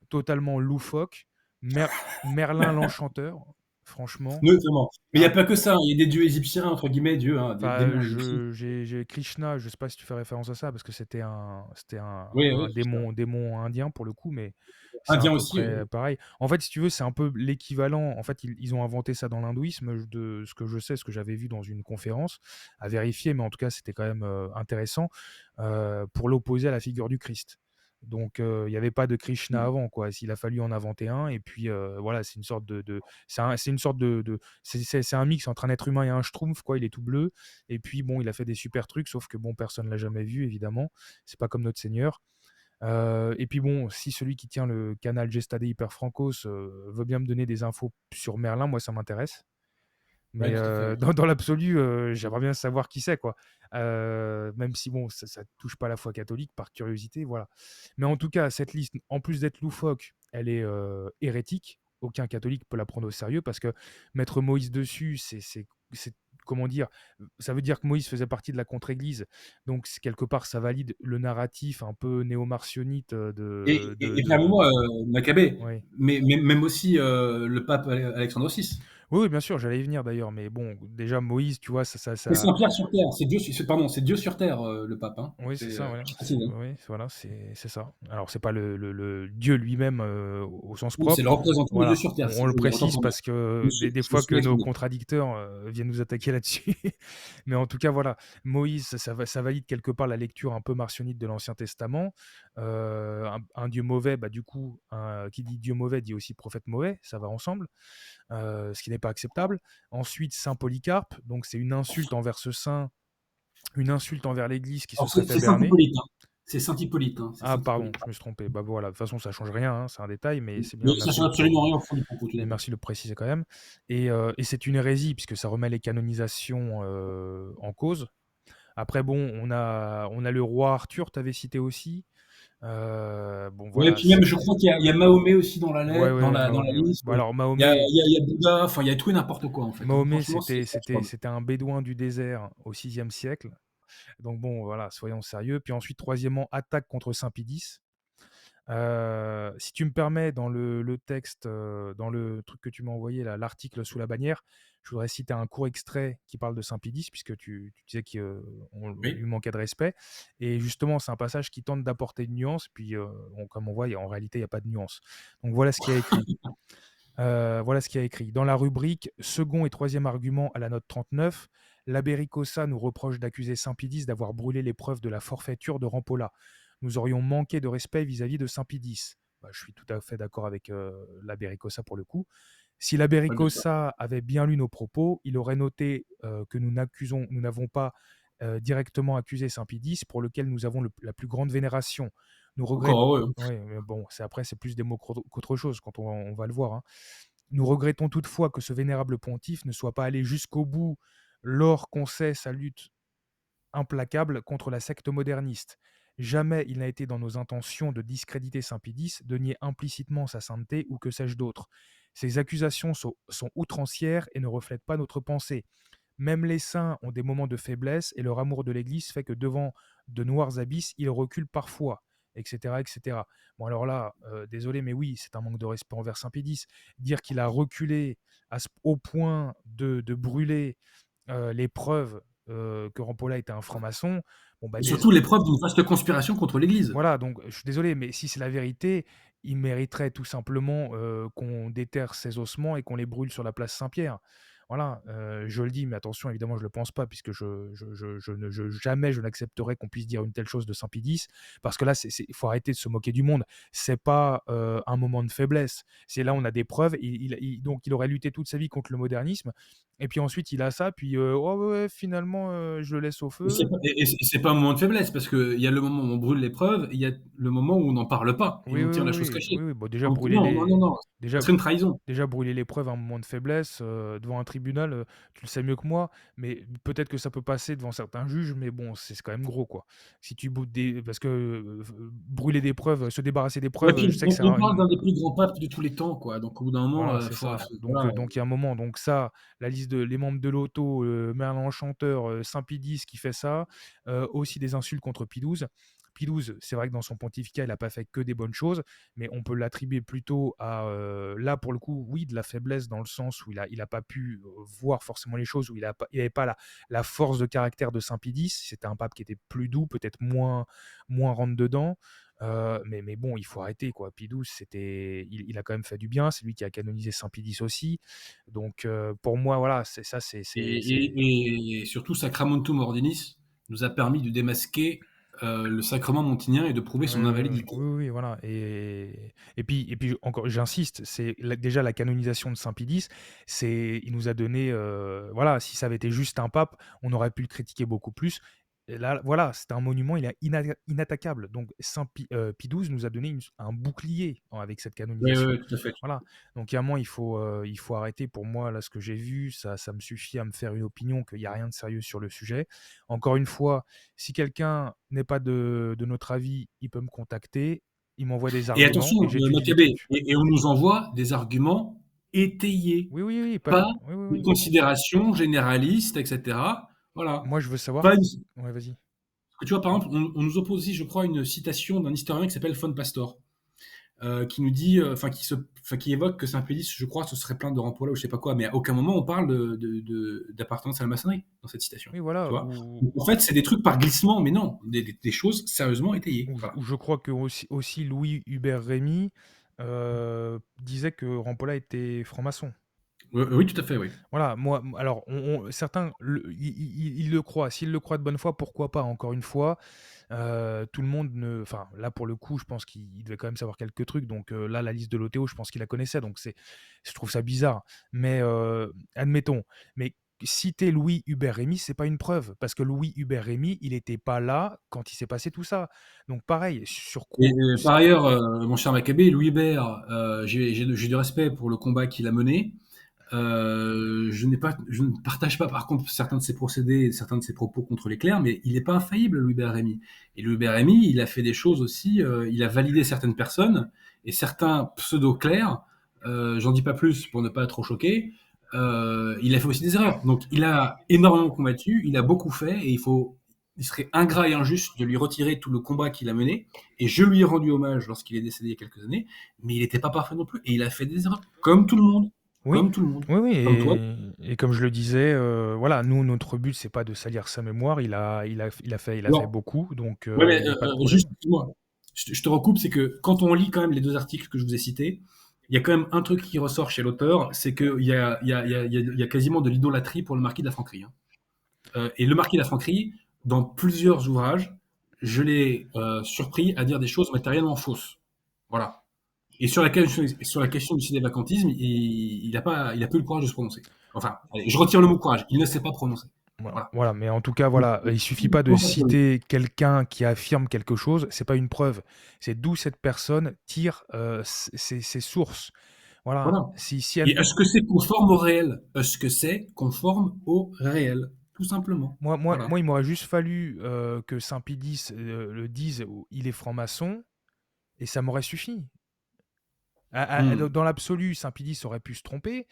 totalement loufoque, Mer- Merlin l'Enchanteur, franchement. Notamment. Mais il y a Ah, pas que ça, hein, il y a des dieux égyptiens, entre guillemets, dieux, hein, des enfin, démons égyptiens. j'ai Krishna, je sais pas si tu fais référence à ça, parce que c'était Oui, un Krishna. démon indien pour le coup, mais c'est à Indien peu aussi, près pareil. En fait, si tu veux, c'est un peu l'équivalent. En fait, ils ont inventé ça dans l'hindouisme, de ce que je sais, ce que j'avais vu dans une conférence, à vérifier, mais en tout cas, c'était quand même intéressant, pour l'opposer à la figure du Christ. Donc, il n'y avait pas de Krishna Mmh. avant, quoi. Il a fallu en inventer un, et puis voilà, c'est une sorte c'est une sorte c'est un mix entre un être humain et un schtroumpf, quoi. Il est tout bleu, et puis bon, il a fait des super trucs, sauf que bon, personne l'a jamais vu, évidemment. C'est pas comme notre Seigneur. Et puis bon, si celui qui tient le canal Gestade Hyper Francos veut bien me donner des infos sur Merlin, moi ça m'intéresse. Ouais, Mais tout à fait, ouais. dans l'absolu, j'aimerais bien savoir qui c'est, quoi. Même si bon, ça touche pas la foi catholique, par curiosité, voilà. Mais en tout cas, cette liste, en plus d'être loufoque, elle est hérétique. Aucun catholique peut la prendre au sérieux, parce que mettre Moïse dessus, comment dire, ça veut dire que Moïse faisait partie de la contre-église. Donc quelque part, ça valide le narratif un peu néo-martionnite Et permets-moi, Maccabée, ouais. mais même aussi, le pape Alexandre VI. Oui, oui, bien sûr, j'allais y venir d'ailleurs, mais bon, déjà Moïse, tu vois, C'est ça. Saint-Pierre sur terre, c'est Dieu sur terre, le pape, hein. Oui, c'est ça, ouais. Je précise, hein. Oui, voilà, c'est ça. Alors, c'est pas le Dieu lui-même au sens Oui, c'est propre. le représentant de Dieu Voilà, sur terre, on si le autant précise pour moi. parce que Monsieur, des je me fois que souviens nos très bien. contradicteurs viennent nous attaquer là-dessus. Mais en tout cas, voilà, Moïse, ça valide quelque part la lecture un peu martionnite de l'Ancien Testament. Un Dieu mauvais, bah, du coup, qui dit Dieu mauvais dit aussi prophète mauvais, ça va ensemble, ce qui n'est pas acceptable. Ensuite, Saint Polycarpe, donc c'est une insulte envers ce saint, une insulte envers l'Église qui se Alors serait fait c'est Saint berner. Hippolyte, hein. C'est Saint Hippolyte, hein, c'est Ah Saint pardon, Hippolyte. je me suis trompé. Bah voilà, de toute façon ça change rien, hein, c'est un détail, mais c'est bien, Mais ça change absolument rien au fond du propos, tout à fait. merci de le préciser quand même. Et c'est une hérésie puisque ça remet les canonisations en cause. Après bon, on a le roi Arthur, t'avais cité aussi. Bon Ouais, et voilà, puis même, je crois qu'il y a Mahomet aussi dans la ouais, lettre, ouais, ouais, dans la Mahomet, ouais. liste. Bah alors Il y a Bouddha, enfin, il y a tout et n'importe quoi, en fait, hein. Mahomet, Franchement, c'est c'était c'était introuvable. c'était un bédouin du désert au 6e siècle. Donc bon, voilà, soyons sérieux. Puis ensuite, troisièmement, attaque contre Saint Pidis. Si tu me permets, dans le texte, dans le truc que tu m'as envoyé, là, l'article sous la bannière, je voudrais citer un court extrait qui parle de Saint-Pédis, puisque tu disais qu'on lui Oui. manquait de respect. Et justement, c'est un passage qui tente d'apporter une nuance, puis comme on voit, en réalité, il n'y a pas de nuance. Donc voilà ce qu'il y a écrit. Voilà ce qu'il y a écrit. Dans la rubrique second et troisième argument à la note 39, l'abbé Ricossa nous reproche d'accuser Saint-Pédis d'avoir brûlé les preuves de la forfaiture de Rampolla. Nous aurions manqué de respect vis-à-vis de Saint-Pédis. Bah, je suis tout à fait d'accord avec l'abbé Ricossa pour le coup. Si l'abbé Ouais, bien sûr. Ricossa avait bien lu nos propos, il aurait noté que nous n'avons pas directement accusé Saint-Pédis, pour lequel nous avons la plus grande vénération. Nous regrettons. Encore heureux, hein. Oui, mais bon, après, c'est plus des mots qu'autre chose quand on va le voir, hein. Nous regrettons toutefois que ce vénérable pontife ne soit pas allé jusqu'au bout lors qu'on sait sa lutte implacable contre la secte moderniste. Jamais il n'a été dans nos intentions de discréditer Saint-Pédis, de nier implicitement sa sainteté ou que sais-je d'autre. Ces accusations sont outrancières et ne reflètent pas notre pensée. Même les saints ont des moments de faiblesse et leur amour de l'Église fait que devant de noirs abysses, ils reculent parfois, etc. etc. Bon alors là, désolé, mais oui, c'est un manque de respect envers Saint-Pédis. Dire qu'il a reculé au point de brûler les preuves que Rampolla était un franc-maçon, bon bah Et surtout l'épreuve d'une vaste conspiration contre l'Église. voilà, donc je suis désolé, mais si c'est la vérité, il mériterait tout simplement qu'on déterre ses ossements et qu'on les brûle sur la place Saint-Pierre. Voilà, je le dis, mais attention, évidemment, je ne le pense pas, puisque jamais je n'accepterai qu'on puisse dire une telle chose de Saint-Pédis, parce que là, il faut arrêter de se moquer du monde. C'est pas un moment de faiblesse. C'est là, on a des preuves. Donc, il aurait lutté toute sa vie contre le modernisme, et puis ensuite il a ça, puis, «Oh ouais, ouais, finalement, je le laisse au Et c'est feu». pas c'est pas un moment de faiblesse parce qu'il y a le moment où on brûle les preuves, il y a le moment où on n'en parle pas et Oui, on oui, tient la oui, chose oui, cachée. oui, oui, bon, déjà Donc brûler non, non, non, les non, ça déjà serait une trahison. déjà brûler les preuves à un moment de faiblesse, devant un tribunal, tu le sais mieux que moi, mais peut-être que ça peut passer devant certains juges, mais bon, c'est quand même gros, quoi. Si tu boutes des parce que, brûler des preuves, se débarrasser des Ouais, preuves, je puis sais que c'est on un parle une d'un des plus grands papes de tous les temps, quoi. Donc au bout d'un moment, voilà, c'est faut ça. Donc voilà. il y a un moment, donc ça, la liste de les membres de l'auto, Merlin l'Enchanteur, Saint Pie X qui fait ça, aussi des insultes contre Pie XII. Pie XII, c'est vrai que dans son pontificat, il a pas fait que des bonnes choses, mais on peut l'attribuer plutôt à, là, pour le coup, oui, de la faiblesse dans le sens où il a pas pu, voir forcément les choses, où il avait pas la force de caractère de Saint Pie X. C'était un pape qui était plus doux, peut-être moins rentre dedans. Mais bon, il faut arrêter quoi. Pie XII, il a quand même fait du bien. C'est lui qui a canonisé Saint Pie X aussi. Donc, pour moi, voilà, c'est ça, Et surtout Sacramentum Ordinis nous a permis de démasquer, le sacrement montinien et de prouver ouais, son ouais, ouais. invalidité. Oui, oui, voilà. Et puis encore, j'insiste, déjà la canonisation de Saint Pie X. Il nous a donné, voilà, si ça avait été juste un pape, on aurait pu le critiquer beaucoup plus. Et là, voilà, c'était un monument, il est inattaquable. Donc Pie XII nous a donné un bouclier avec cette Oui, oui, canonisation. oui, tout à fait. Voilà. Donc, il y a un moment, il faut arrêter. Pour moi, là, ce que j'ai vu, ça me suffit à me faire une opinion qu'il y a rien de sérieux sur le sujet. Encore une fois, si quelqu'un n'est pas de notre avis, il peut me contacter, il m'envoie des Et arguments attention, et j'étudie des Maccabée, trucs. et on nous envoie des arguments étayés, Oui, oui, oui, pas oui, oui, des oui. considérations généralistes, et cetera. Voilà. Moi, je veux savoir. Pas une Ouais, vas-y. Tu vois, par exemple, on nous oppose aussi, je crois, une citation d'un historien qui s'appelle Von Pastor, qui nous dit, qui évoque que Saint-Pédis, je crois, se serait plaint de Rampolla ou je sais pas quoi, mais à aucun moment on parle d'appartenance à la maçonnerie dans cette citation. Oui, Tu voilà. vois? Donc, en fait, c'est des trucs par glissement, mais non, des choses sérieusement étayées. Voilà. Où je crois que aussi Louis Hubert Rémy disait que Rampolla était franc-maçon. Oui, tout à fait, oui. Voilà, moi, alors, certains, ils le croient. S'ils le croient de bonne foi, pourquoi pas? Encore une fois, tout le monde ne. Enfin, là, pour le coup, je pense qu'il devait quand même savoir quelques trucs. Donc, là, la liste de l'OTO, je pense qu'il la connaissait. Donc, je trouve ça bizarre. Mais, admettons. Mais citer Louis Hubert Rémy, c'est pas une preuve. Parce que Louis Hubert Rémy, il n'était pas là quand il s'est passé tout ça. Donc, pareil, sur Et quoi. par ailleurs, mon cher Maccabée, Louis Hébert, j'ai du respect pour le combat qu'il a mené. Je ne partage pas, par contre, certains de ses procédés et certains de ses propos contre les clercs, mais il n'est pas infaillible, Louis Hébert Rémy. Et Louis Hébert Rémy, il a fait des choses aussi, il a validé certaines personnes et certains pseudo-clercs, j'en dis pas plus pour ne pas trop choquer, il a fait aussi des erreurs. Donc il a énormément combattu, il a beaucoup fait et il serait ingrat et injuste de lui retirer tout le combat qu'il a mené. Et je lui ai rendu hommage lorsqu'il est décédé il y a quelques années, mais il n'était pas parfait non plus et il a fait des erreurs, comme tout le monde. Oui, Comme tout le monde. oui, oui, Comme toi. et comme je le disais, voilà, nous, notre but, c'est pas de salir sa mémoire. Il a fait Alors, beaucoup, donc, ouais, mais il y a pas de juste, problème. excuse-moi, je te recoupe, c'est que quand on lit quand même les deux articles que je vous ai cités, il y a quand même un truc qui ressort chez l'auteur, c'est qu'il y a quasiment de l'idolâtrie pour le marquis de la Franquerie, hein. Et le marquis de la Franquerie, dans plusieurs ouvrages, je l'ai surpris à dire des choses matériellement fausses. Voilà. Et sur la question du vacantisme, il a peu eu le courage de se prononcer. Enfin, allez, je retire le mot courage. Il ne s'est pas prononcé. Voilà, Voilà. voilà, mais en tout cas, Donc, voilà, il suffit pas de citer quelqu'un qui affirme quelque chose, c'est pas une preuve. C'est d'où cette personne tire, ses sources. Voilà, voilà. si Et est-ce que c'est conforme au réel? Est-ce que c'est conforme au réel? Tout simplement. moi, Voilà. il m'aurait juste fallu, que Saint-Pédis, le dise, ou il est franc-maçon, et ça m'aurait suffi. Hmm. Dans l'absolu, Saint-Pédis aurait pu se tromper,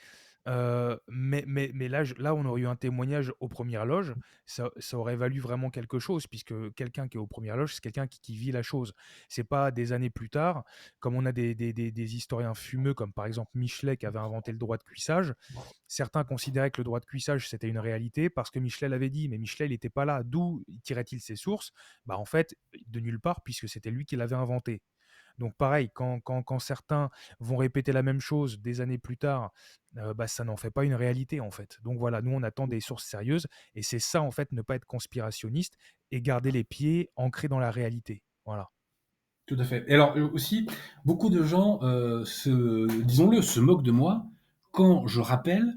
mais là, on aurait eu un témoignage aux premières loges, ça aurait valu vraiment quelque chose, puisque quelqu'un qui est aux premières loges, c'est quelqu'un qui vit la chose. C'est pas des années plus tard, comme on a des historiens fumeux, comme par exemple Michelet qui avait inventé le droit de cuissage. Certains considéraient que le droit de cuissage, c'était une réalité parce que Michelet l'avait dit, mais Michelet, il n'était pas là. D'où tirait-il ses sources? Bah, en fait, de nulle part, puisque c'était lui qui l'avait inventé. Donc pareil, quand certains vont répéter la même chose des années plus tard, bah, ça n'en fait pas une réalité en fait. Donc voilà, nous on attend des sources sérieuses, et c'est ça en fait, ne pas être conspirationniste et garder les pieds ancrés dans la réalité. Voilà. Tout à fait. Et alors aussi, beaucoup de gens, disons-le, se moquent de moi quand je rappelle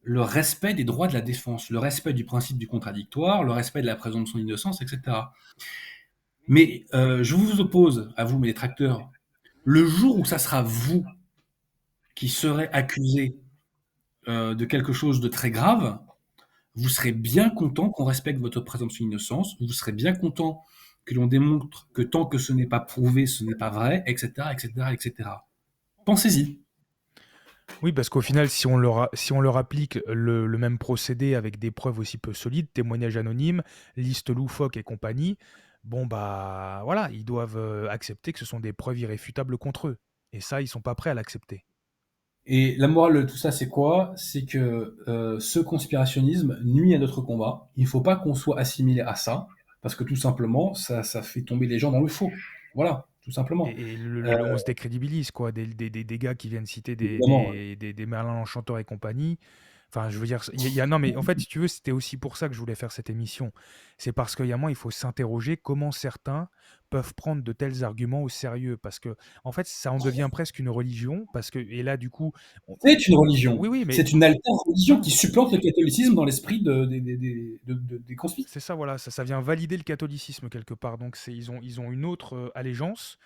le respect des droits de la défense, le respect du principe du contradictoire, le respect de la présomption d'innocence, etc. Mais je vous oppose, à vous mes détracteurs, le jour où ça sera vous qui serez accusé de quelque chose de très grave, vous serez bien content qu'on respecte votre présomption d'innocence, vous serez bien content que l'on démontre que tant que ce n'est pas prouvé, ce n'est pas vrai, etc., etc., etc. Pensez-y. Oui, parce qu'au final, si on leur applique le même procédé avec des preuves aussi peu solides, témoignages anonymes, liste loufoque et compagnie, bon bah voilà, ils doivent accepter que ce sont des preuves irréfutables contre eux. Et ça, ils sont pas prêts à l'accepter. Et la morale de tout ça, c'est quoi? C'est que ce conspirationnisme nuit à notre combat. Il ne faut pas qu'on soit assimilé à ça, parce que tout simplement, ça fait tomber les gens dans le faux. Voilà, tout simplement. Et Euh, on se décrédibilise, quoi. Des gars qui viennent citer Évidemment. des Merlin l'Enchanteur et compagnie. Enfin, je veux dire, non, mais en fait, si tu veux, c'était aussi pour ça que je voulais faire cette émission. C'est parce qu'il y a un moment, il faut s'interroger comment certains peuvent prendre de tels arguments au sérieux. Parce que, en fait, ça en devient presque une religion. Parce que, et là, du coup, C'est une religion. oui, oui, mais C'est une altère religion non, qui supplante le catholicisme dans l'esprit des conspires. c'est ça, voilà, ça vient valider le catholicisme quelque part. Donc ils ont une autre allégeance.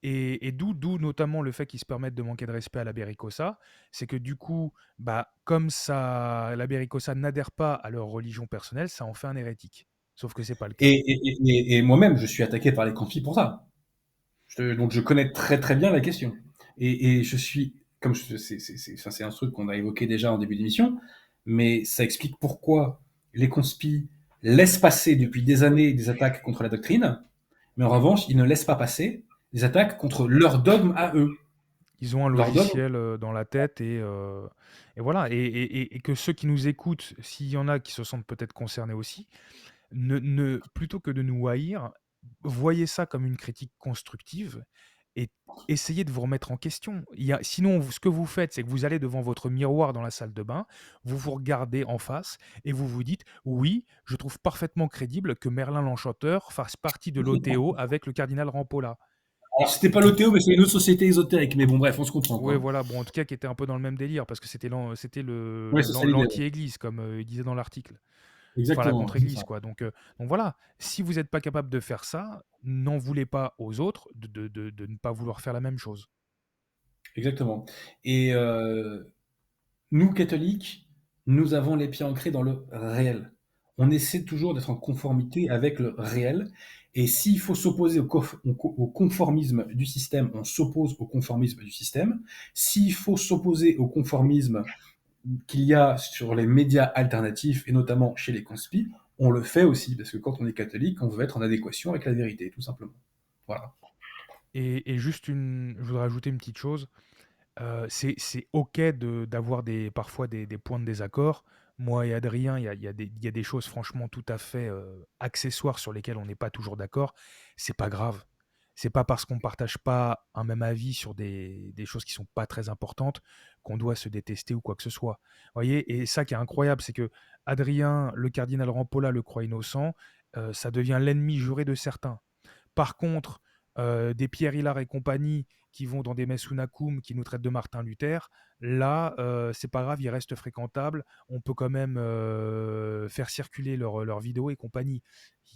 Et d'où notamment le fait qu'ils se permettent de manquer de respect à la Bericosa, c'est que du coup, bah, comme ça, la Bericosa n'adhère pas à leur religion personnelle, ça en fait un hérétique. Sauf que c'est pas le cas. Et moi-même, je suis attaqué par les conspires pour ça. Donc je connais très très bien la question. Et je suis, c'est un truc qu'on a évoqué déjà en début d'émission, mais ça explique pourquoi les conspis laissent passer depuis des années des attaques contre la doctrine, mais en revanche, ils ne laissent pas passer des attaques contre leur dogme à eux. Ils ont un Leur dogme. logiciel dans la tête et voilà. Et que ceux qui nous écoutent, s'il y en a qui se sentent peut-être concernés aussi, plutôt que de nous haïr, voyez ça comme une critique constructive et essayez de vous remettre en question. Sinon, ce que vous faites, c'est que vous allez devant votre miroir dans la salle de bain, vous vous regardez en face et vous vous dites, oui, je trouve parfaitement crédible que Merlin l'Enchanteur fasse partie de l'OTO avec le cardinal Rampolla. Alors c'était pas l'OTO, mais c'est une autre société ésotérique. Mais bon, bref, on se comprend Ouais, quoi. voilà, bon, en tout cas, qui était un peu dans le même délire, parce que c'était Ouais, c'est ça l'idée. Ouais. l'anti-église, comme il disait dans l'article. Enfin, la Exactement, c'est ça. contre-église, quoi. Donc voilà, si vous n'êtes pas capable de faire ça, n'en voulez pas aux autres de ne pas vouloir faire la même chose. Exactement. Et nous, catholiques, nous avons les pieds ancrés dans le réel. On essaie toujours d'être en conformité avec le réel. Et s'il faut s'opposer au conformisme du système, on s'oppose au conformisme du système. S'il faut s'opposer au conformisme qu'il y a sur les médias alternatifs, et notamment chez les conspis, on le fait aussi, parce que quand on est catholique, on veut être en adéquation avec la vérité, tout simplement. Voilà. Et juste je voudrais ajouter une petite chose. C'est OK d'avoir parfois des points de désaccord. Moi et Adrien, il y a des choses franchement tout à fait accessoires sur lesquelles on n'est pas toujours d'accord. C'est pas grave. C'est pas parce qu'on partage pas un même avis sur des choses qui sont pas très importantes qu'on doit se détester ou quoi que ce soit. Vous voyez? Et ça qui est incroyable, c'est que Adrien, le cardinal Rampolla le croit innocent, ça devient l'ennemi juré de certains. Par contre, des Pierre Hillard et compagnie qui vont dans des messes Unacoum, qui nous traitent de Martin Luther, là, c'est pas grave, ils restent fréquentables. On peut quand même faire circuler leurs vidéos et compagnie.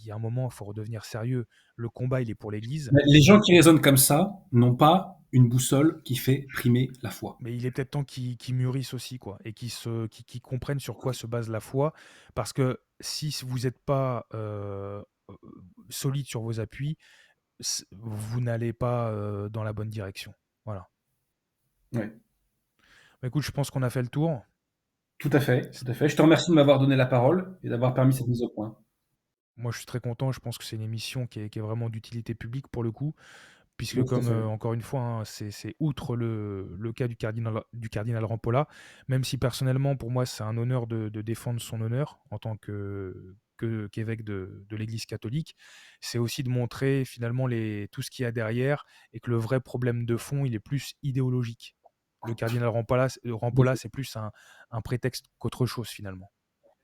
Il y a un moment, il faut redevenir sérieux. Le combat, il est pour l'Église, Les gens qui raisonnent comme ça n'ont pas une boussole qui fait primer la foi. mais il est peut-être temps qu'ils mûrissent aussi, quoi, et qu'ils comprennent sur quoi se base la foi. Parce que si vous n'êtes pas solide sur vos appuis, vous n'allez pas dans la bonne direction. Voilà. Ouais. Bah, écoute, je pense qu'on a fait le tour. Tout à fait, tout à fait. Je te remercie de m'avoir donné la parole et d'avoir permis cette mise au point. Moi, je suis très content. Je pense que c'est une émission qui est vraiment d'utilité publique pour le coup, puisque Oui, tout à comme fait. encore une fois, hein, c'est outre le cas du cardinal Rampolla, même si personnellement, pour moi, c'est un honneur de défendre son honneur en tant qu'évêque de l'Église catholique, c'est aussi de montrer finalement tout ce qu'il y a derrière et que le vrai problème de fond, il est plus idéologique. Le cardinal Rampolla, c'est plus un prétexte qu'autre chose finalement.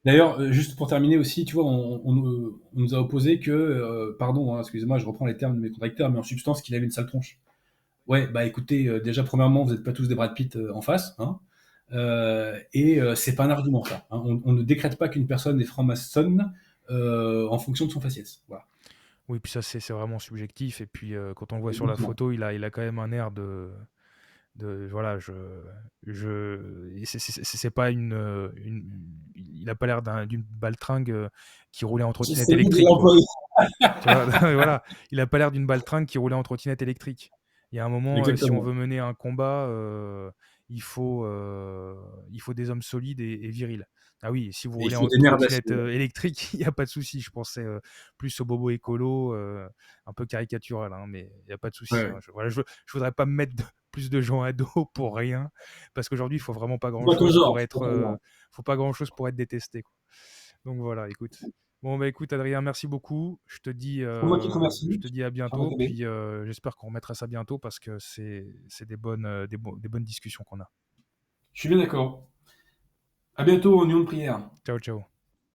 D'ailleurs, juste pour terminer aussi, tu vois, on nous a opposé que, pardon, hein, excusez-moi, je reprends les termes de mes contradicteurs, mais en substance, qu'il avait une sale tronche. Ouais, bah écoutez, déjà, premièrement, vous n'êtes pas tous des Brad Pitt en face, hein. C'est pas un argument, ça, hein. On ne décrète pas qu'une personne est franc-maçonne en fonction de son faciès. Voilà. Oui, puis ça, c'est vraiment subjectif. Et puis, quand on le voit sur la Exactement. photo, il a quand même un air voilà, et c'est pas il a pas l'air d'une baltringue qui roulait en C'est trottinette lui de électrique, quoi. l'employé. Tu vois, voilà, il a pas l'air d'une baltringue qui roulait en trottinette électrique. Il y a un moment, si on Exactement. veut mener un combat, il faut, euh, il faut des hommes solides et virils. Ah oui, si vous Et il roulez faut en des nerfs d'acier. trottinette électrique, il n'y a pas de souci. Je pensais plus au bobo écolo, un peu caricatural, hein, mais il n'y a pas de Ouais, souci, hein. ouais. Voilà, je voudrais pas me mettre plus de gens à dos pour rien, parce qu'aujourd'hui, il faut vraiment pas C'est pas ton grand-chose genre, pour c'est pas être, ton genre. faut pas grand-chose pour être détesté, quoi. Donc voilà, écoute. Bon, bah écoute, Adrien, merci beaucoup. C'est moi qui te Je remercie. te dis à Charles bientôt. Maccabée. Puis j'espère qu'on remettra ça bientôt parce que c'est des bonnes discussions qu'on a. Je suis bien d'accord. À bientôt en union de prière. Ciao, ciao.